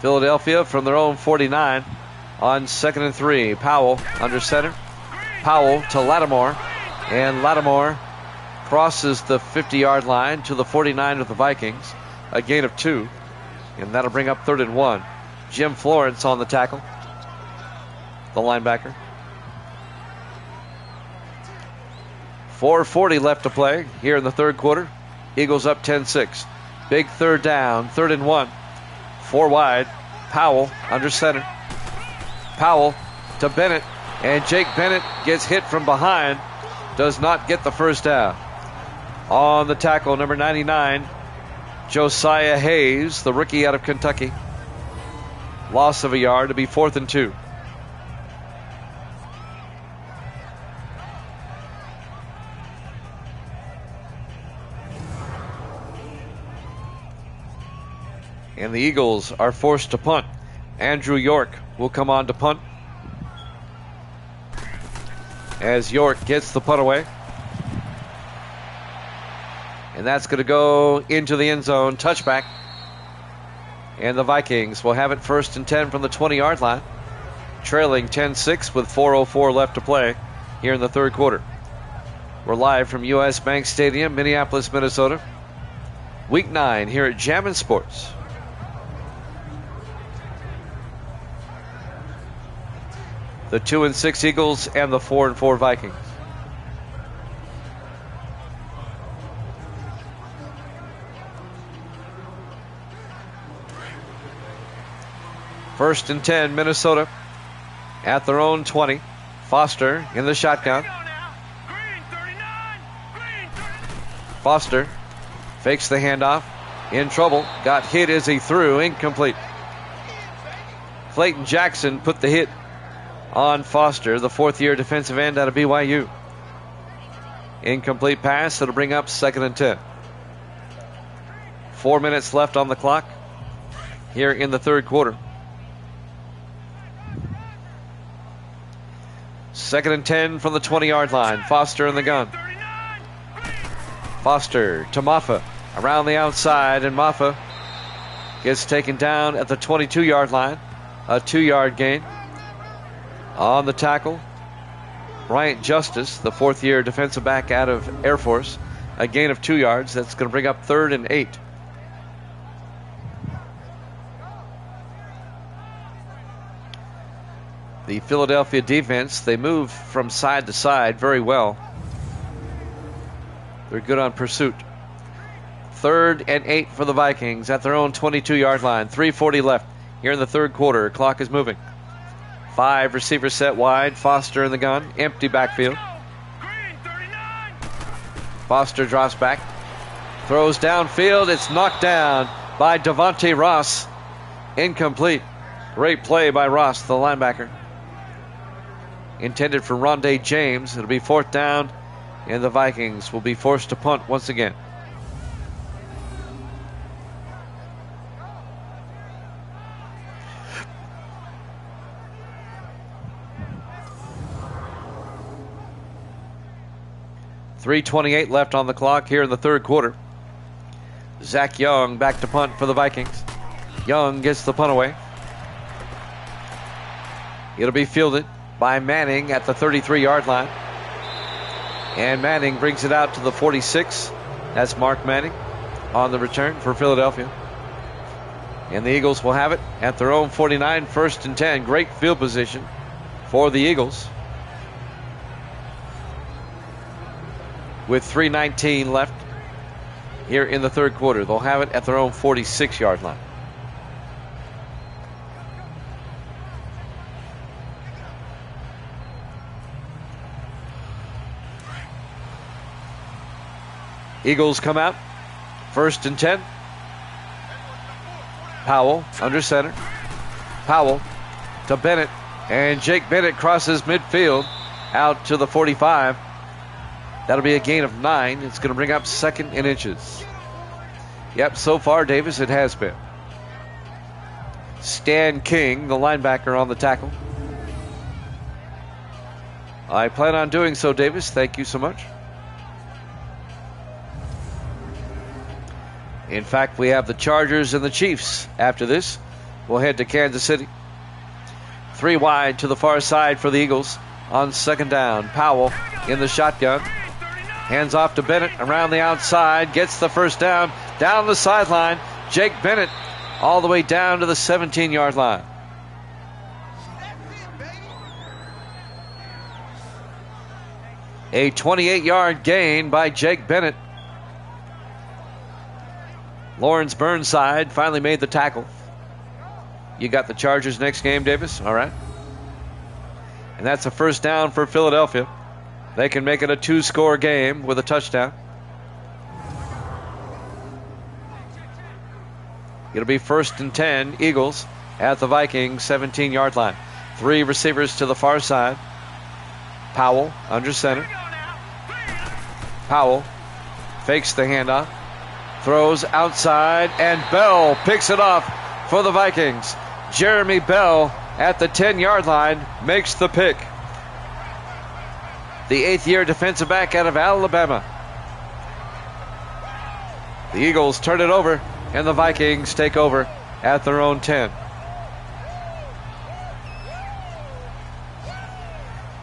Philadelphia from their own 49 on 2nd and 3. Powell under center. Powell to Lattimore, and Lattimore crosses the 50-yard line to the 49 of the Vikings. A gain of 2, and that'll bring up 3rd and 1. Jim Florence on the tackle, the linebacker. 4:40 left to play here in the third quarter. Eagles up 10-6. Big third down, 3rd and 1. 4 wide. Powell under center. Powell to Bennett, and Jake Bennett gets hit from behind. Does not get the first down. On the tackle, number 99, Josiah Hayes, the rookie out of Kentucky. Loss of a yard to be 4th and 2. And the Eagles are forced to punt. Andrew York will come on to punt, as York gets the punt away. And that's going to go into the end zone. Touchback. And the Vikings will have it 1st and 10 from the 20-yard line, trailing 10-6 with 4:04 left to play here in the third quarter. We're live from U.S. Bank Stadium, Minneapolis, Minnesota. Week 9 here at Jammin' Sports. The 2-6 Eagles and the 4-4 Vikings. First and 10, Minnesota at their own 20. Foster in the shotgun. Foster fakes the handoff. In trouble. Got hit as he threw. Incomplete. Clayton Jackson put the hit on Foster, the 4th-year defensive end out of BYU. Incomplete pass. That'll bring up 2nd and 10. 4 minutes left on the clock here in the third quarter. 2nd and 10 from the 20-yard line. Foster in the gun. Foster to Maffa around the outside, and Maffa gets taken down at the 22-yard line. A 2-yard gain. On the tackle, Bryant Justice, the 4th-year defensive back out of Air Force. A gain of 2 yards. That's going to bring up 3rd and 8. The Philadelphia defense, they move from side to side very well. They're good on pursuit. 3rd and 8 for the Vikings at their own 22-yard line. 3:40 left here in the third quarter. Clock is moving. 5 receivers set wide. Foster in the gun. Empty backfield. Foster drops back. Throws downfield. It's knocked down by Devontae Ross. Incomplete. Great play by Ross, the linebacker. Intended for Rondé James. It'll be 4th down, and the Vikings will be forced to punt once again. .328 left on the clock here in the third quarter. Zach Young back to punt for the Vikings. Young gets the punt away. It'll be fielded by Manning at the 33-yard line. And Manning brings it out to the 46. That's Mark Manning on the return for Philadelphia. And the Eagles will have it at their own 49, 1st and 10. Great field position for the Eagles. With 3:19 left here in the third quarter. They'll have it at their own 46-yard line. Eagles come out. 1st and 10. Powell under center. Powell to Bennett. And Jake Bennett crosses midfield out to the 45. That'll be a gain of 9. It's going to bring up 2nd and inches. Yep, so far, Davis, it has been. Stan King, the linebacker, on the tackle. I plan on doing so, Davis. Thank you so much. In fact, we have the Chargers and the Chiefs after this. We'll head to Kansas City. 3 wide to the far side for the Eagles on second down. Powell in the shotgun. Hands off to Bennett around the outside. Gets the first down. Down the sideline. Jake Bennett all the way down to the 17-yard line. A 28-yard gain by Jake Bennett. Lawrence Burnside finally made the tackle. You got the Chargers next game, Davis? All right. And that's a first down for Philadelphia. They can make it a 2-score game with a touchdown. It'll be 1st and 10, Eagles at the Vikings 17-yard line. 3 receivers to the far side. Powell under center. Powell fakes the handoff. Throws outside, and Bell picks it off for the Vikings. Jeremy Bell at the 10-yard line makes the pick. The 8th-year defensive back out of Alabama. The Eagles turn it over, and the Vikings take over at their own 10.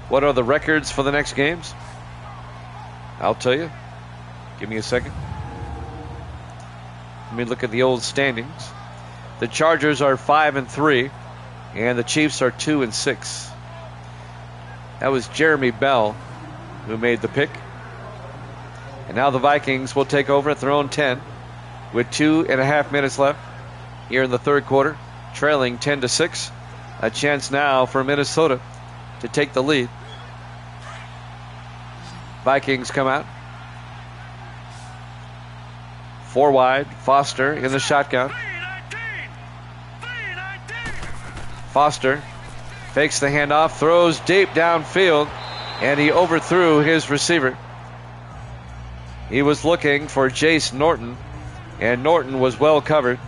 What are the records for the next games? I'll tell you. Give me a second. Let me look at the old standings. The Chargers are 5-3, and the Chiefs are 2-6. That was Jeremy Bell who made the pick. And now the Vikings will take over at their own 10 with 2.5 minutes left here in the third quarter, trailing 10-6. A chance now for Minnesota to take the lead. Vikings come out. 4 wide. Foster in the shotgun. Foster fakes the handoff, throws deep downfield, and he overthrew his receiver. He was looking for Jace Norton, and Norton was well covered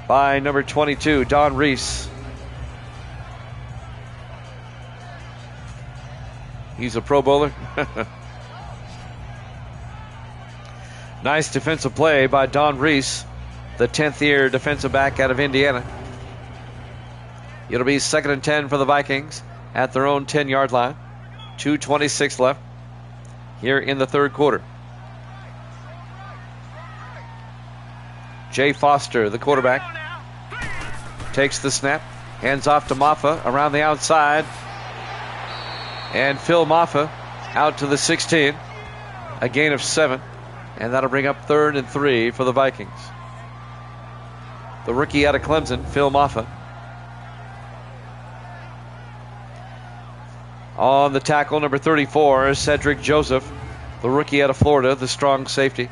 by number 22, Don Reese. He's a Pro Bowler. Nice defensive play by Don Reese, the 10th-year defensive back out of Indiana. It'll be 2nd and 10 for the Vikings at their own 10-yard line. 2:26 left here in the third quarter. Jay Foster, the quarterback, takes the snap, hands off to Maffa around the outside, and Phil Maffa out to the 16, a gain of 7, and that'll bring up 3rd and 3 for the Vikings. The rookie out of Clemson, Phil Maffa. On the tackle, number 34, Cedric Joseph, the rookie out of Florida, the strong safety.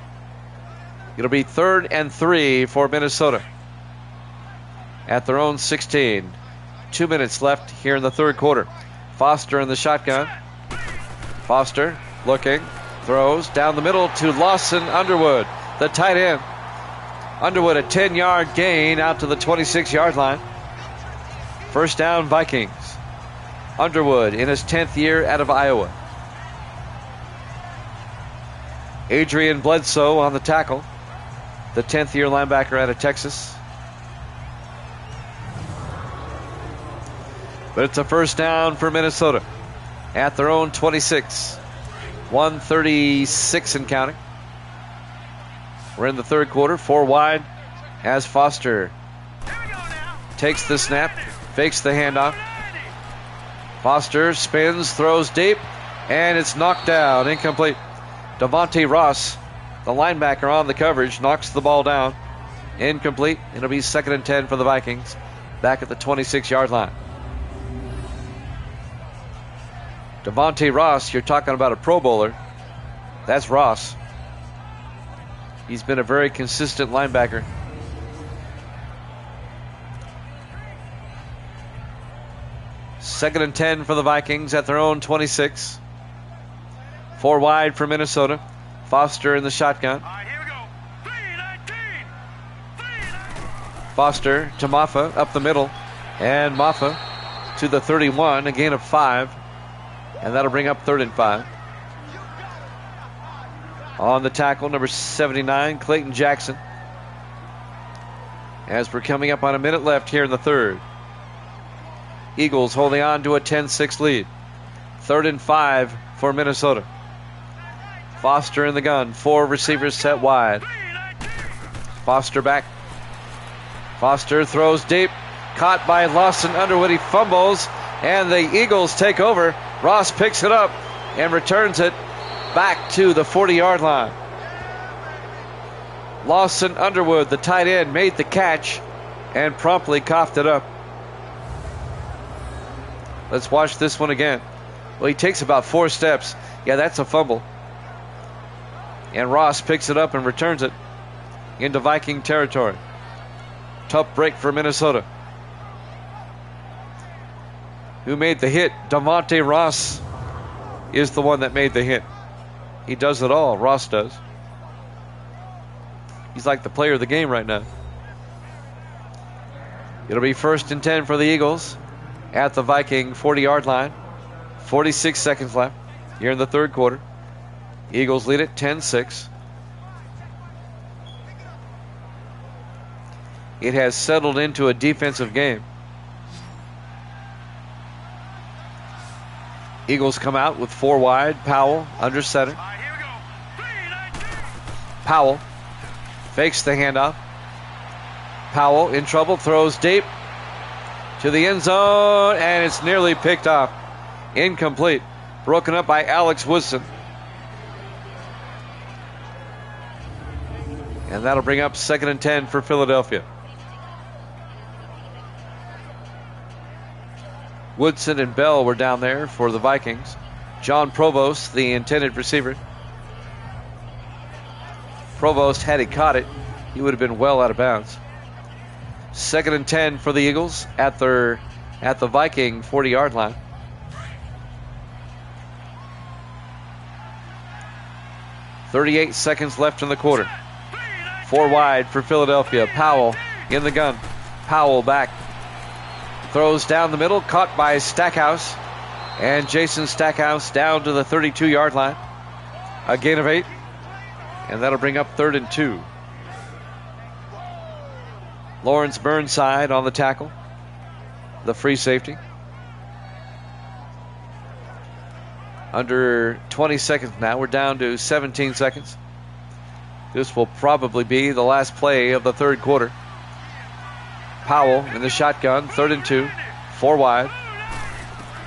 It'll be 3rd and 3 for Minnesota at their own 16. 2 minutes left here in the third quarter. Foster in the shotgun. Foster looking, throws down the middle to Lawson Underwood, the tight end. Underwood, a 10-yard gain out to the 26-yard line. First down, Vikings. Underwood in his 10th year out of Iowa. Adrian Bledsoe on the tackle, the 10th-year linebacker out of Texas. But it's a first down for Minnesota at their own 26. 1:36 and counting. We're in the third quarter. 4 wide as Foster takes the snap, fakes the handoff. Foster spins, throws deep, and it's knocked down, incomplete. Devontae Ross, the linebacker on the coverage, knocks the ball down, incomplete. It'll be 2nd and 10 for the Vikings, back at the 26-yard line. Devontae Ross, you're talking about a Pro Bowler. That's Ross. He's been a very consistent linebacker. Second and 10 for the Vikings at their own 26. 4 wide for Minnesota. Foster in the shotgun. All right, here we go. 3-19. Foster to Maffa up the middle. And Maffa to the 31, a gain of 5. And that'll bring up 3rd and 5. On the tackle, number 79, Clayton Jackson. As we're coming up on a minute left here in the third. Eagles holding on to a 10-6 lead. 3rd and 5 for Minnesota. Foster in the gun. 4 receivers set wide. Foster back. Foster throws deep. Caught by Lawson Underwood. He fumbles. And the Eagles take over. Ross picks it up and returns it back to the 40-yard line. Lawson Underwood, the tight end, made the catch and promptly coughed it up. Let's watch this one again. Well, he takes about 4 steps. Yeah, that's a fumble. And Ross picks it up and returns it into Viking territory. Tough break for Minnesota. Who made the hit? Devontae Ross is the one that made the hit. He does it all. Ross does. He's like the player of the game right now. It'll be 1st and 10 for the Eagles at the Viking 40-yard line. 46 seconds left here in the third quarter. Eagles lead it 10-6. It has settled into a defensive game. Eagles come out with 4 wide. Powell under center. Powell fakes the handoff. Powell in trouble, throws deep to the end zone, and it's nearly picked off. Incomplete. Broken up by Alex Woodson. And that'll bring up 2nd and 10 for Philadelphia. Woodson and Bell were down there for the Vikings. John Provost, the intended receiver. Provost, had he caught it, he would have been well out of bounds. 2nd and 10 for the Eagles at the Viking 40-yard line. .38 seconds left in the quarter. 4 wide for Philadelphia. Powell in the gun. Powell back. Throws down the middle, caught by Stackhouse. And Jason Stackhouse down to the 32-yard line. A gain of 8. And that'll bring up 3rd and 2. Lawrence Burnside on the tackle. The free safety. Under 20 seconds now. We're down to 17 seconds. This will probably be the last play of the third quarter. Powell in the shotgun, 3rd and 2, 4 wide.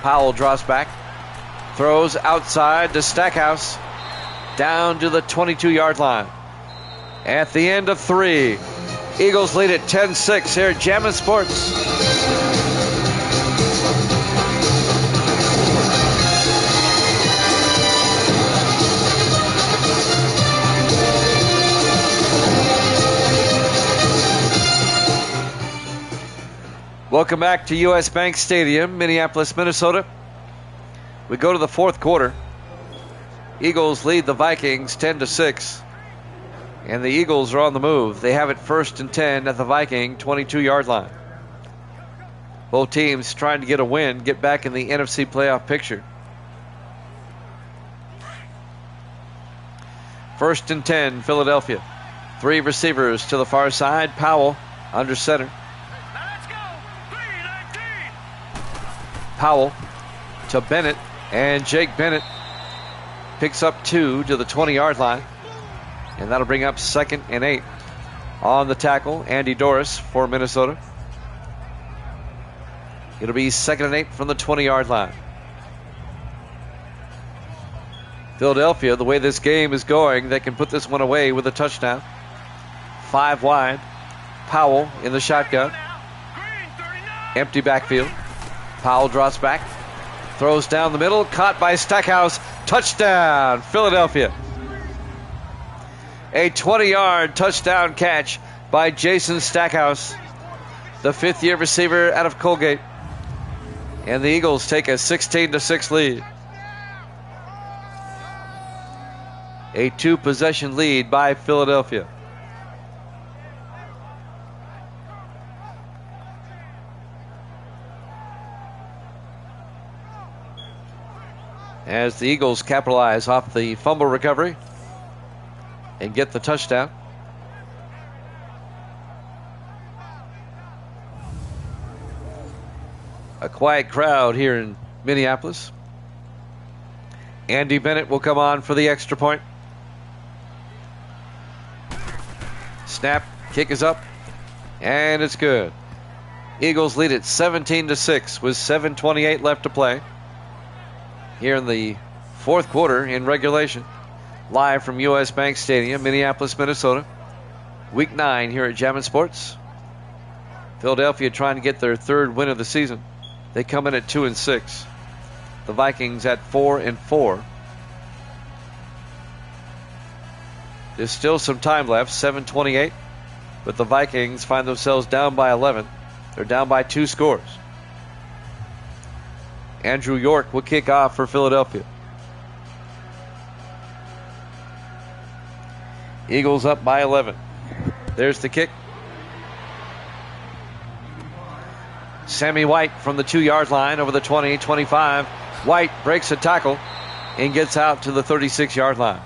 Powell draws back, throws outside to Stackhouse, down to the 22-yard line. At the end of 3, Eagles lead at 10-6 here at Jammin' Sports. Welcome back to U.S. Bank Stadium, Minneapolis, Minnesota. We go to the fourth quarter. Eagles lead the Vikings 10-6. And the Eagles are on the move. They have it 1st and 10 at the Viking 22-yard line. Both teams trying to get a win, get back in the NFC playoff picture. 1st and 10, Philadelphia. 3 receivers to the far side. Powell under center. Powell to Bennett, and Jake Bennett picks up 2 to the 20-yard line, and that'll bring up 2nd and 8. On the tackle, Andy Doris for Minnesota. It'll be 2nd and 8 from the 20-yard line. Philadelphia, the way this game is going, they can put this one away with a touchdown. 5 wide. Powell in the shotgun. Empty backfield. Powell drops back, throws down the middle, caught by Stackhouse. Touchdown, Philadelphia. A 20-yard touchdown catch by Jason Stackhouse, the 5th-year receiver out of Colgate. And the Eagles take a 16-6 lead. A 2-possession lead by Philadelphia. as the Eagles capitalize off the fumble recovery and get the touchdown. A quiet crowd here in Minneapolis. Andy Bennett will come on for the extra point. Snap, kick is up, and it's good. Eagles lead it 17-6 with 7:28 left to play here in the fourth quarter in regulation. Live from US Bank Stadium, Minneapolis, Minnesota. Week 9 here at Jammin' Sports. Philadelphia trying to get their third win of the season. They come in at 2-6. The Vikings at 4-4. There's still some time left, 7:28, but the Vikings find themselves down by 11. They're down by 2 scores. Andrew York will kick off for Philadelphia. Eagles up by 11. There's the kick. Sammy White from the 2-yard line over the 20, 25. White breaks a tackle and gets out to the 36-yard line.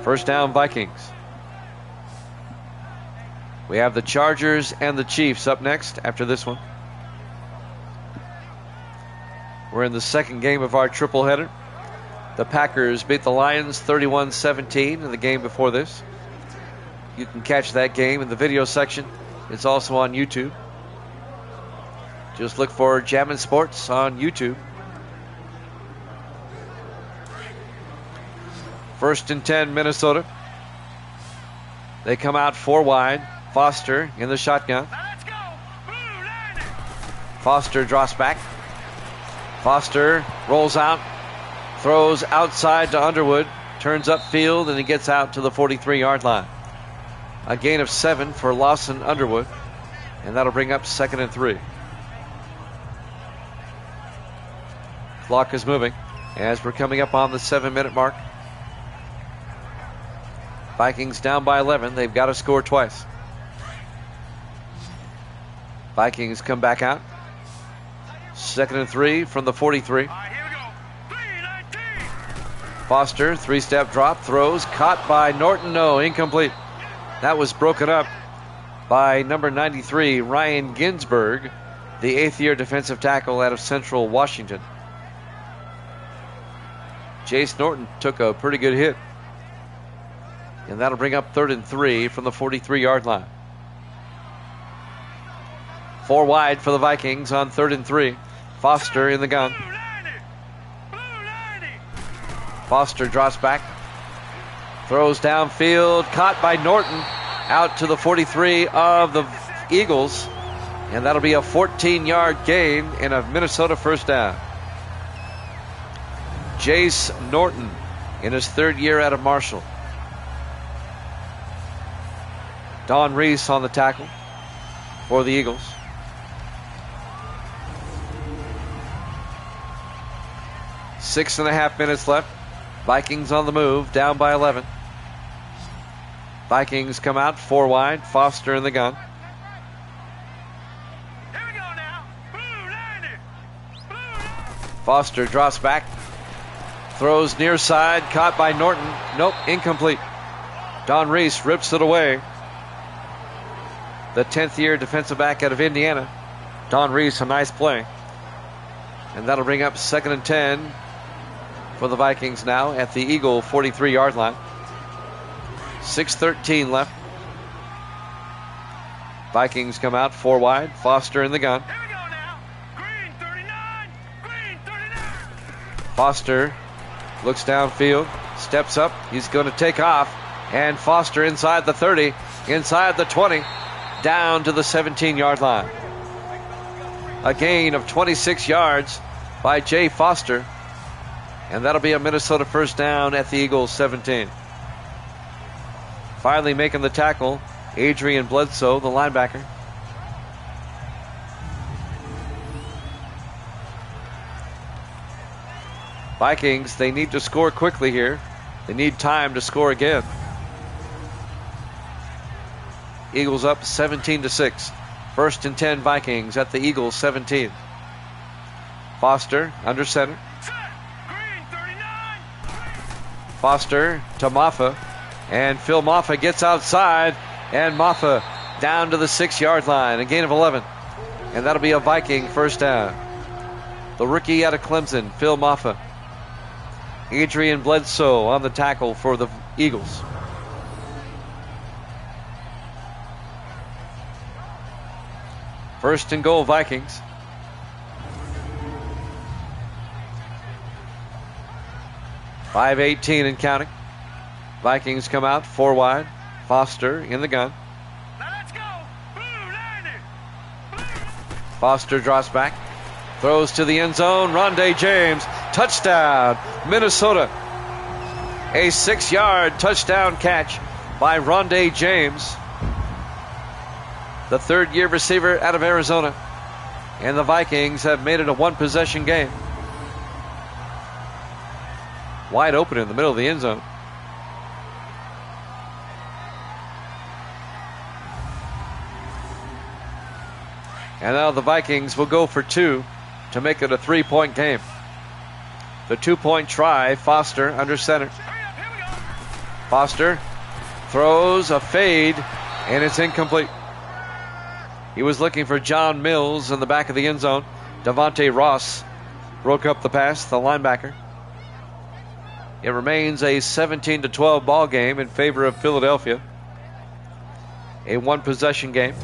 First down, Vikings. We have the Chargers and the Chiefs up next after this one. We're in the second game of our triple header. The Packers beat the Lions 31-17 in the game before this. You can catch that game in the video section. It's also on YouTube. Just look for Jammin' Sports on YouTube. First and 10, Minnesota. They come out 4 wide. Foster in the shotgun. Foster drops back. Foster rolls out. Throws outside to Underwood. Turns upfield and he gets out to the 43-yard line. A gain of 7 for Lawson Underwood. And that'll bring up 2nd and 3. Clock is moving as we're coming up on the 7-minute mark. Vikings down by 11. They've got to score twice. Vikings come back out. 2nd and 3 from the 43. Foster, 3-step drop, throws, caught by Norton. No, incomplete. That was broken up by number 93, Ryan Ginsberg, the 8th-year defensive tackle out of Central Washington. Jace Norton took a pretty good hit. And that'll bring up 3rd and 3 from the 43-yard line. 4 wide for the Vikings on 3rd and 3. Foster in the gun. Foster drops back. Throws downfield. Caught by Norton. Out to the 43 of the Eagles. And that'll be a 14-yard gain and a Minnesota first down. Jace Norton in his 3rd year out of Marshall. Don Reese on the tackle for the Eagles. Six and a half minutes left. Vikings on the move, down by 11. Vikings come out 4 wide. Foster in the gun. Here we go now. Blue 90. Foster drops back. Throws near side. Caught by Norton. Nope, incomplete. Don Reese rips it away. The 10th-year defensive back out of Indiana. Don Reese, a nice play. And that'll bring up 2nd and 10 for the Vikings now at the Eagle 43-yard line. 6:13 left. Vikings come out 4 wide. Foster in the gun. Here we go now. Green 39. Green 39. Foster looks downfield. Steps up. He's going to take off. And Foster inside the 30. Inside the 20. Down to the 17-yard line. A gain of 26 yards by Jay Foster. And that'll be a Minnesota first down at the Eagles 17. Finally making the tackle, Adrian Bledsoe, the linebacker. Vikings, they need to score quickly here. They need time to score again. Eagles up 17-6. 1st and 10 Vikings at the Eagles 17. Foster under center. Set. Green 39. Foster to Maffa. And Phil Maffa gets outside. And Maffa down to the 6-yard line. A gain of 11. And that'll be a Viking first down. The rookie out of Clemson, Phil Maffa. Adrian Bledsoe on the tackle for the Eagles. First and goal, Vikings. .5:18 and counting. Vikings come out 4 wide. Foster in the gun. Now let's go. Blue landing. Blue. Foster drops back. Throws to the end zone. Rondé James. Touchdown, Minnesota. A 6-yard touchdown catch by Rondé James, the third-year receiver out of Arizona. And the Vikings have made it a 1-possession game. Wide open in the middle of the end zone. And now the Vikings will go for 2 to make it a 3-point game. The 2-point try, Foster under center. Hurry up, here we go. Foster throws a fade, and it's incomplete. He was looking for John Mills in the back of the end zone. Devontae Ross broke up the pass, the linebacker. It remains a 17-12 ball game in favor of Philadelphia. A 1-possession game.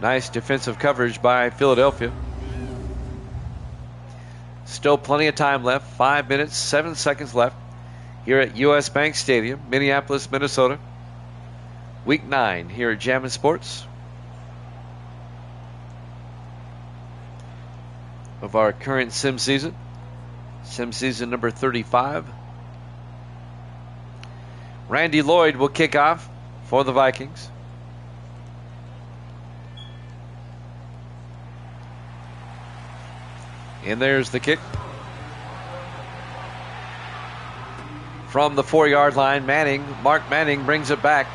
Nice defensive coverage by Philadelphia. Still plenty of time left. 5 minutes, 7 seconds left here at U.S. Bank Stadium, Minneapolis, Minnesota. Week 9 here at Jammin' Sports of our current sim season. Sim season number 35. Randy Lloyd will kick off for the Vikings. And there's the kick. From the 4-yard line, Mark Manning brings it back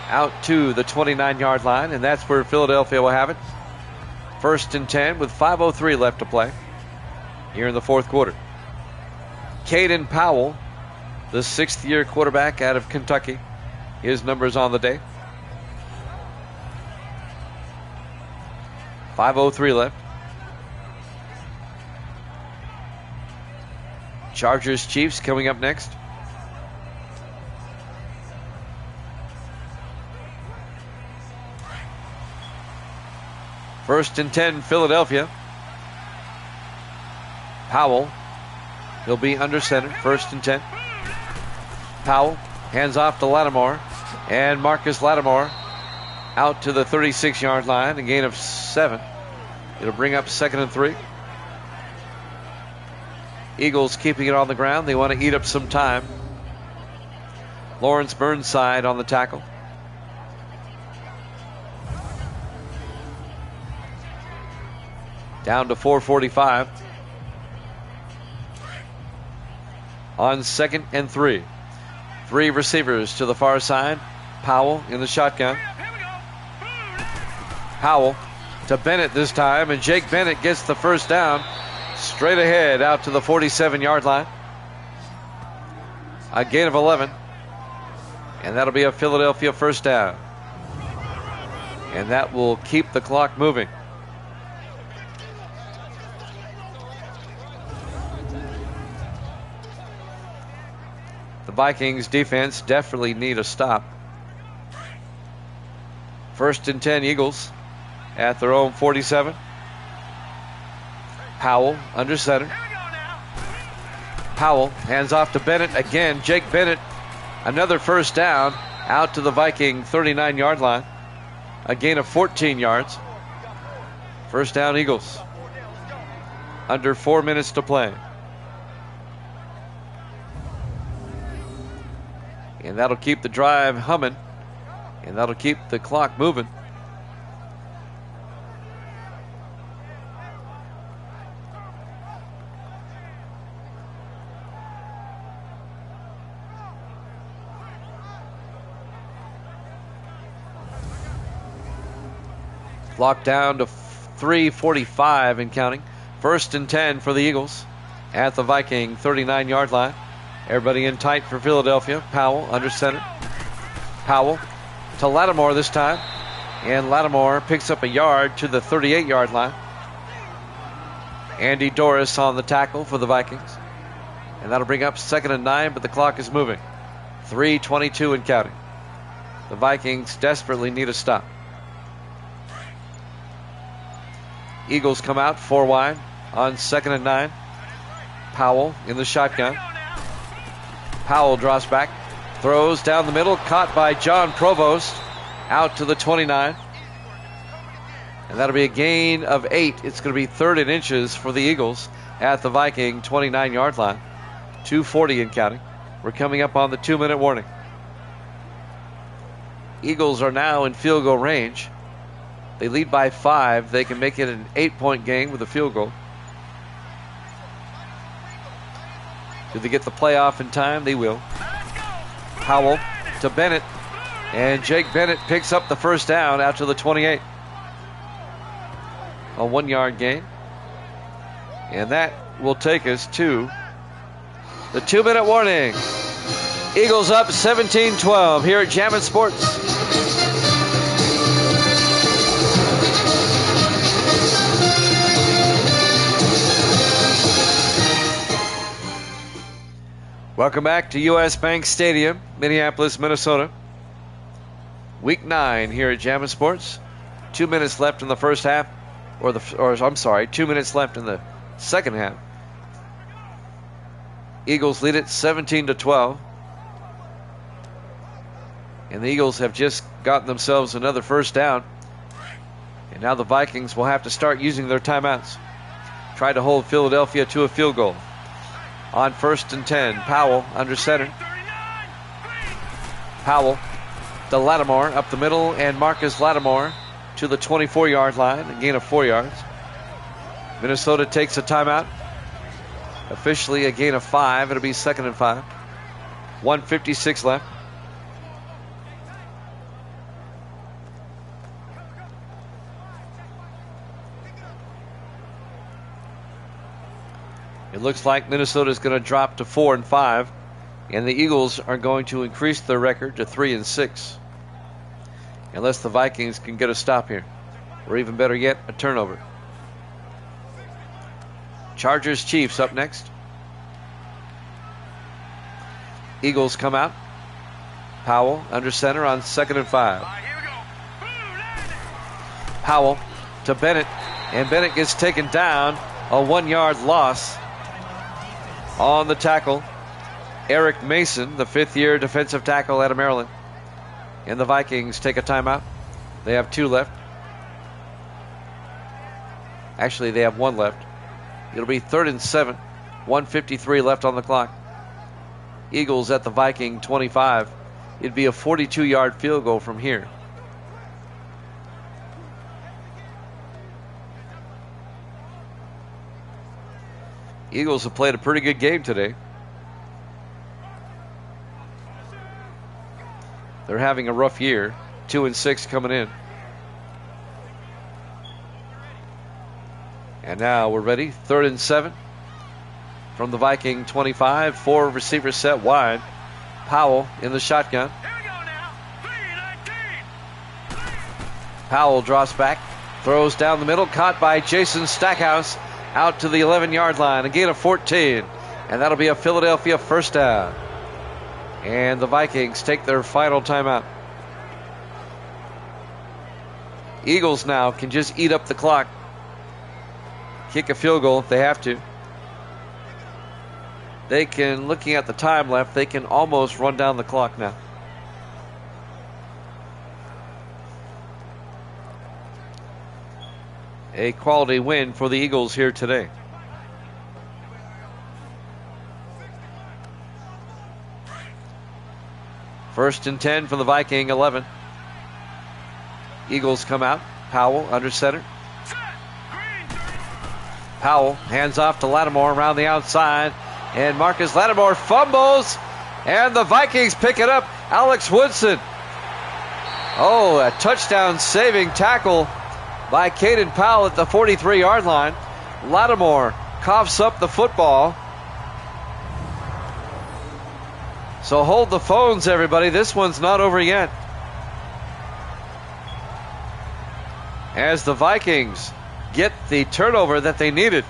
out to the 29-yard line, and that's where Philadelphia will have it. First and 10 with 5:03 left to play here in the fourth quarter. Caden Powell, the 6th-year quarterback out of Kentucky, his numbers on the day. 5:03 left. Chargers Chiefs coming up next. First and 10, Philadelphia. Powell, he'll be under center. First and 10. Powell hands off to Lattimore, and Marcus Lattimore out to the 36-yard line, a gain of 7. It'll bring up 2nd and 3. Eagles keeping it on the ground. They want to eat up some time. Lawrence Burnside on the tackle. Down to 4:45. On 2nd and 3. 3 receivers to the far side. Powell in the shotgun. Here we go. Powell to Bennett this time, and Jake Bennett gets the first down. Straight ahead out to the 47-yard line. A gain of 11. And that'll be a Philadelphia first down. And that will keep the clock moving. The Vikings defense definitely need a stop. First and 10 Eagles at their own 47. Powell under center. Powell hands off to Bennett again. Jake Bennett, another first down out to the Viking 39-yard line. A gain of 14 yards. First down Eagles. Under 4 minutes to play. And that'll keep the drive humming. And that'll keep the clock moving. Clock down to 3:45 and counting. 1st and 10 for the Eagles at the Viking 39-yard line. Everybody in tight for Philadelphia. Powell under center. Powell to Lattimore this time. And Lattimore picks up a yard to the 38-yard line. Andy Doris on the tackle for the Vikings. And that'll bring up 2nd and 9, but the clock is moving. 3:22 and counting. The Vikings desperately need a stop. Eagles come out 4 wide on 2nd and 9. Powell in the shotgun. Powell draws back, throws down the middle, caught by John Provost, out to the 29. And that'll be a gain of 8. It's going to be 3rd and inches for the Eagles at the Viking 29-yard line. 2:40 and counting. We're coming up on the 2-minute warning. Eagles are now in field goal range. They lead by 5. They can make it an 8-point game with a field goal. Do they get the playoff in time? They will. Powell to Bennett. And Jake Bennett picks up the first down out to the 28. A 1-yard gain. And that will take us to the 2-minute warning. Eagles up 17-12 here at Jammin' Sports. Welcome back to U.S. Bank Stadium, Minneapolis, Minnesota. Week 9 here at Jammin' Sports. 2 minutes left in the first half, 2 minutes left in the second half. Eagles lead it 17-12. And the Eagles have just gotten themselves another first down. And now the Vikings will have to start using their timeouts. Try to hold Philadelphia to a field goal. On 1st and 10, Powell under center. Powell to Lattimore up the middle, and Marcus Lattimore to the 24-yard line, a gain of 4 yards. Minnesota takes a timeout. Officially a gain of 5. It'll be 2nd and 5. 1:56 left. It looks like Minnesota is going to drop to 4 and 5, and the Eagles are going to increase their record to 3 and 6, unless the Vikings can get a stop here, or even better yet, a turnover. Chargers Chiefs up next. Eagles come out. Powell under center on 2nd and 5. Powell to Bennett, and Bennett gets taken down. A 1-yard loss on the tackle. Eric Mason, the 5th-year defensive tackle out of Maryland. And the Vikings take a timeout. They have 2 left. Actually, they have 1 left. It'll be 3rd and 7. 1:53 left on the clock. Eagles at the Viking 25. It'd be a 42-yard field goal from here. Eagles have played a pretty good game today. They're having a rough year. 2 and 6 coming in. And now we're ready. 3rd and 7 from the Viking 25. 4 receivers set wide. Powell in the shotgun. Powell drops back, throws down the middle, caught by Jason Stackhouse out to the 11-yard line. A gain of 14, and that'll be a Philadelphia first down. And the Vikings take their final timeout. Eagles now can just eat up the clock. Kick a field goal if they have to. They can, looking at the time left, they can almost run down the clock now. A quality win for the Eagles here today. First and 10 for the Viking 11. Eagles come out. Powell under center. Powell hands off to Lattimore around the outside. And Marcus Lattimore fumbles. And the Vikings pick it up. Alex Woodson. Oh, a touchdown saving tackle by Caden Powell at the 43-yard line. Lattimore coughs up the football. So hold the phones, everybody. This one's not over yet. As the Vikings get the turnover that they needed.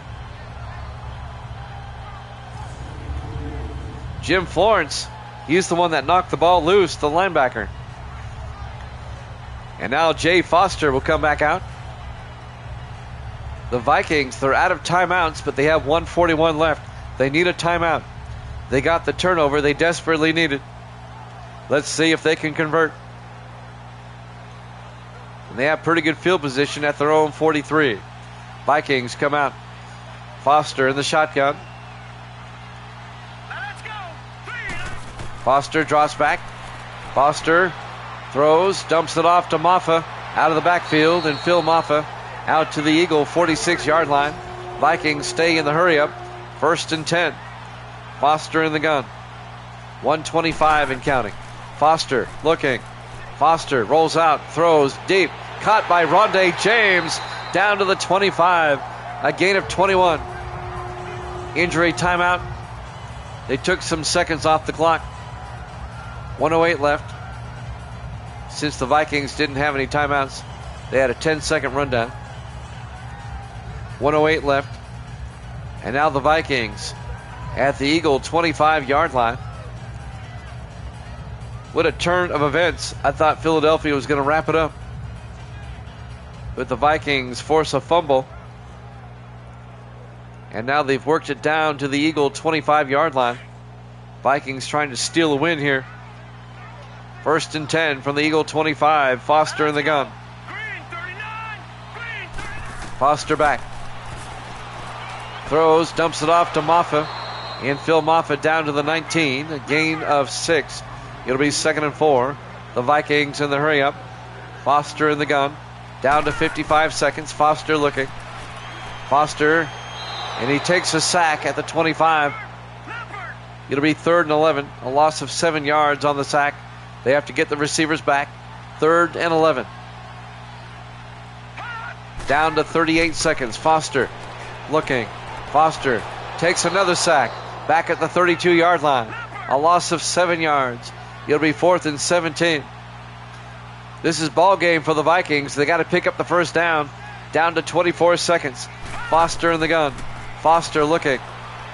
Jim Florence, he's the one that knocked the ball loose, the linebacker. And now Jay Foster will come back out. The Vikings, they're out of timeouts, but they have 1:41 left. They need a timeout. They got the turnover they desperately needed. Let's see if they can convert. And they have pretty good field position at their own 43. Vikings come out. Foster in the shotgun. Foster drops back. Foster throws, dumps it off to Maffa out of the backfield, and Phil Maffa out to the Eagle 46-yard line. Vikings stay in the hurry up. 1st and 10. Foster in the gun. 1:25 and counting. Foster looking. Foster rolls out, throws deep. Caught by Rondé James down to the 25. A gain of 21. Injury timeout. They took some seconds off the clock. 1:08 left. Since the Vikings didn't have any timeouts, they had a 10-second rundown. 1:08 left. And now the Vikings at the Eagle 25-yard line. What a turn of events. I thought Philadelphia was going to wrap it up. But the Vikings force a fumble. And now they've worked it down to the Eagle 25-yard line. Vikings trying to steal a win here. 1st and 10 from the Eagle 25. Foster in the gun. Foster back. Throws, dumps it off to Maffa. And Phil Maffa down to the 19. A gain of 6. It'll be 2nd and 4. The Vikings in the hurry up. Foster in the gun. Down to 55 seconds. Foster looking. Foster. And he takes a sack at the 25. It'll be 3rd and 11. A loss of 7 yards on the sack. They have to get the receivers back. 3rd and 11. Down to 38 seconds. Foster looking. Foster takes another sack. Back at the 32-yard line. A loss of 7 yards. It'll be 4th and 17. This is ball game for the Vikings. They got to pick up the first down. Down to 24 seconds. Foster in the gun. Foster looking.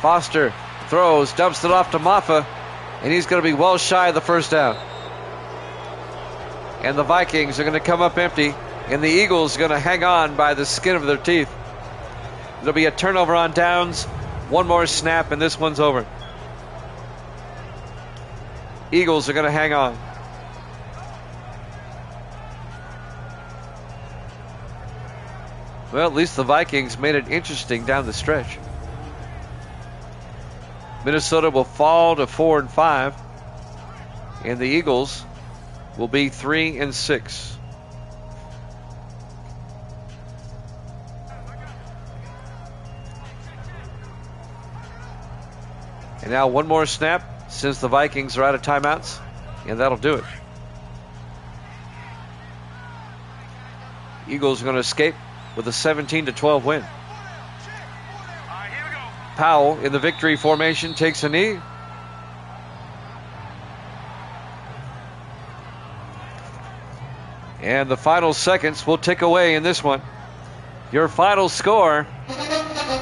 Foster throws, dumps it off to Maffa, and he's going to be well shy of the first down. And the Vikings are going to come up empty, and the Eagles are going to hang on by the skin of their teeth. There'll be a turnover on downs. One more snap, and this one's over. Eagles are going to hang on. Well, at least the Vikings made it interesting down the stretch. Minnesota will fall to 4 and 5, and the Eagles will be 3 and 6. And now one more snap since the Vikings are out of timeouts, and that'll do it. Eagles are going to escape with a 17-12 win. Powell in the victory formation takes a knee. And the final seconds will tick away in this one. Your final score,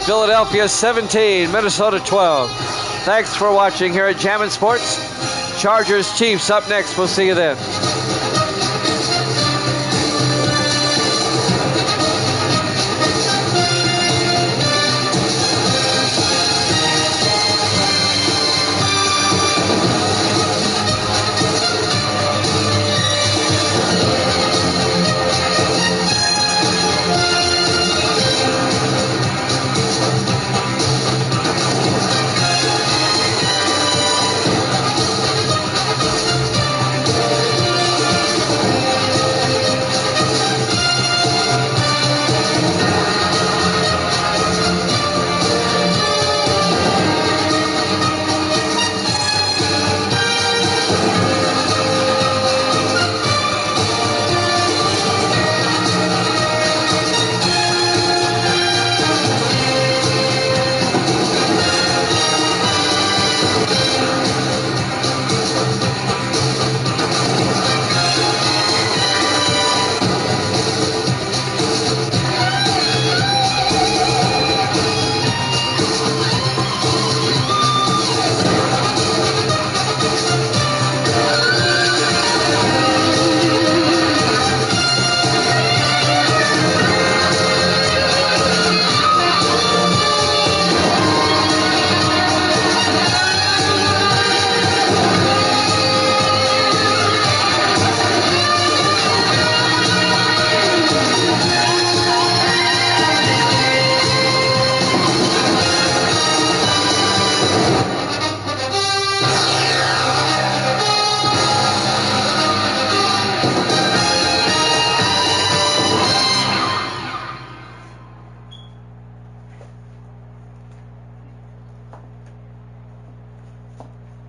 Philadelphia 17, Minnesota 12. Thanks for watching here at Jammin' Sports. Chargers Chiefs up next. We'll see you then.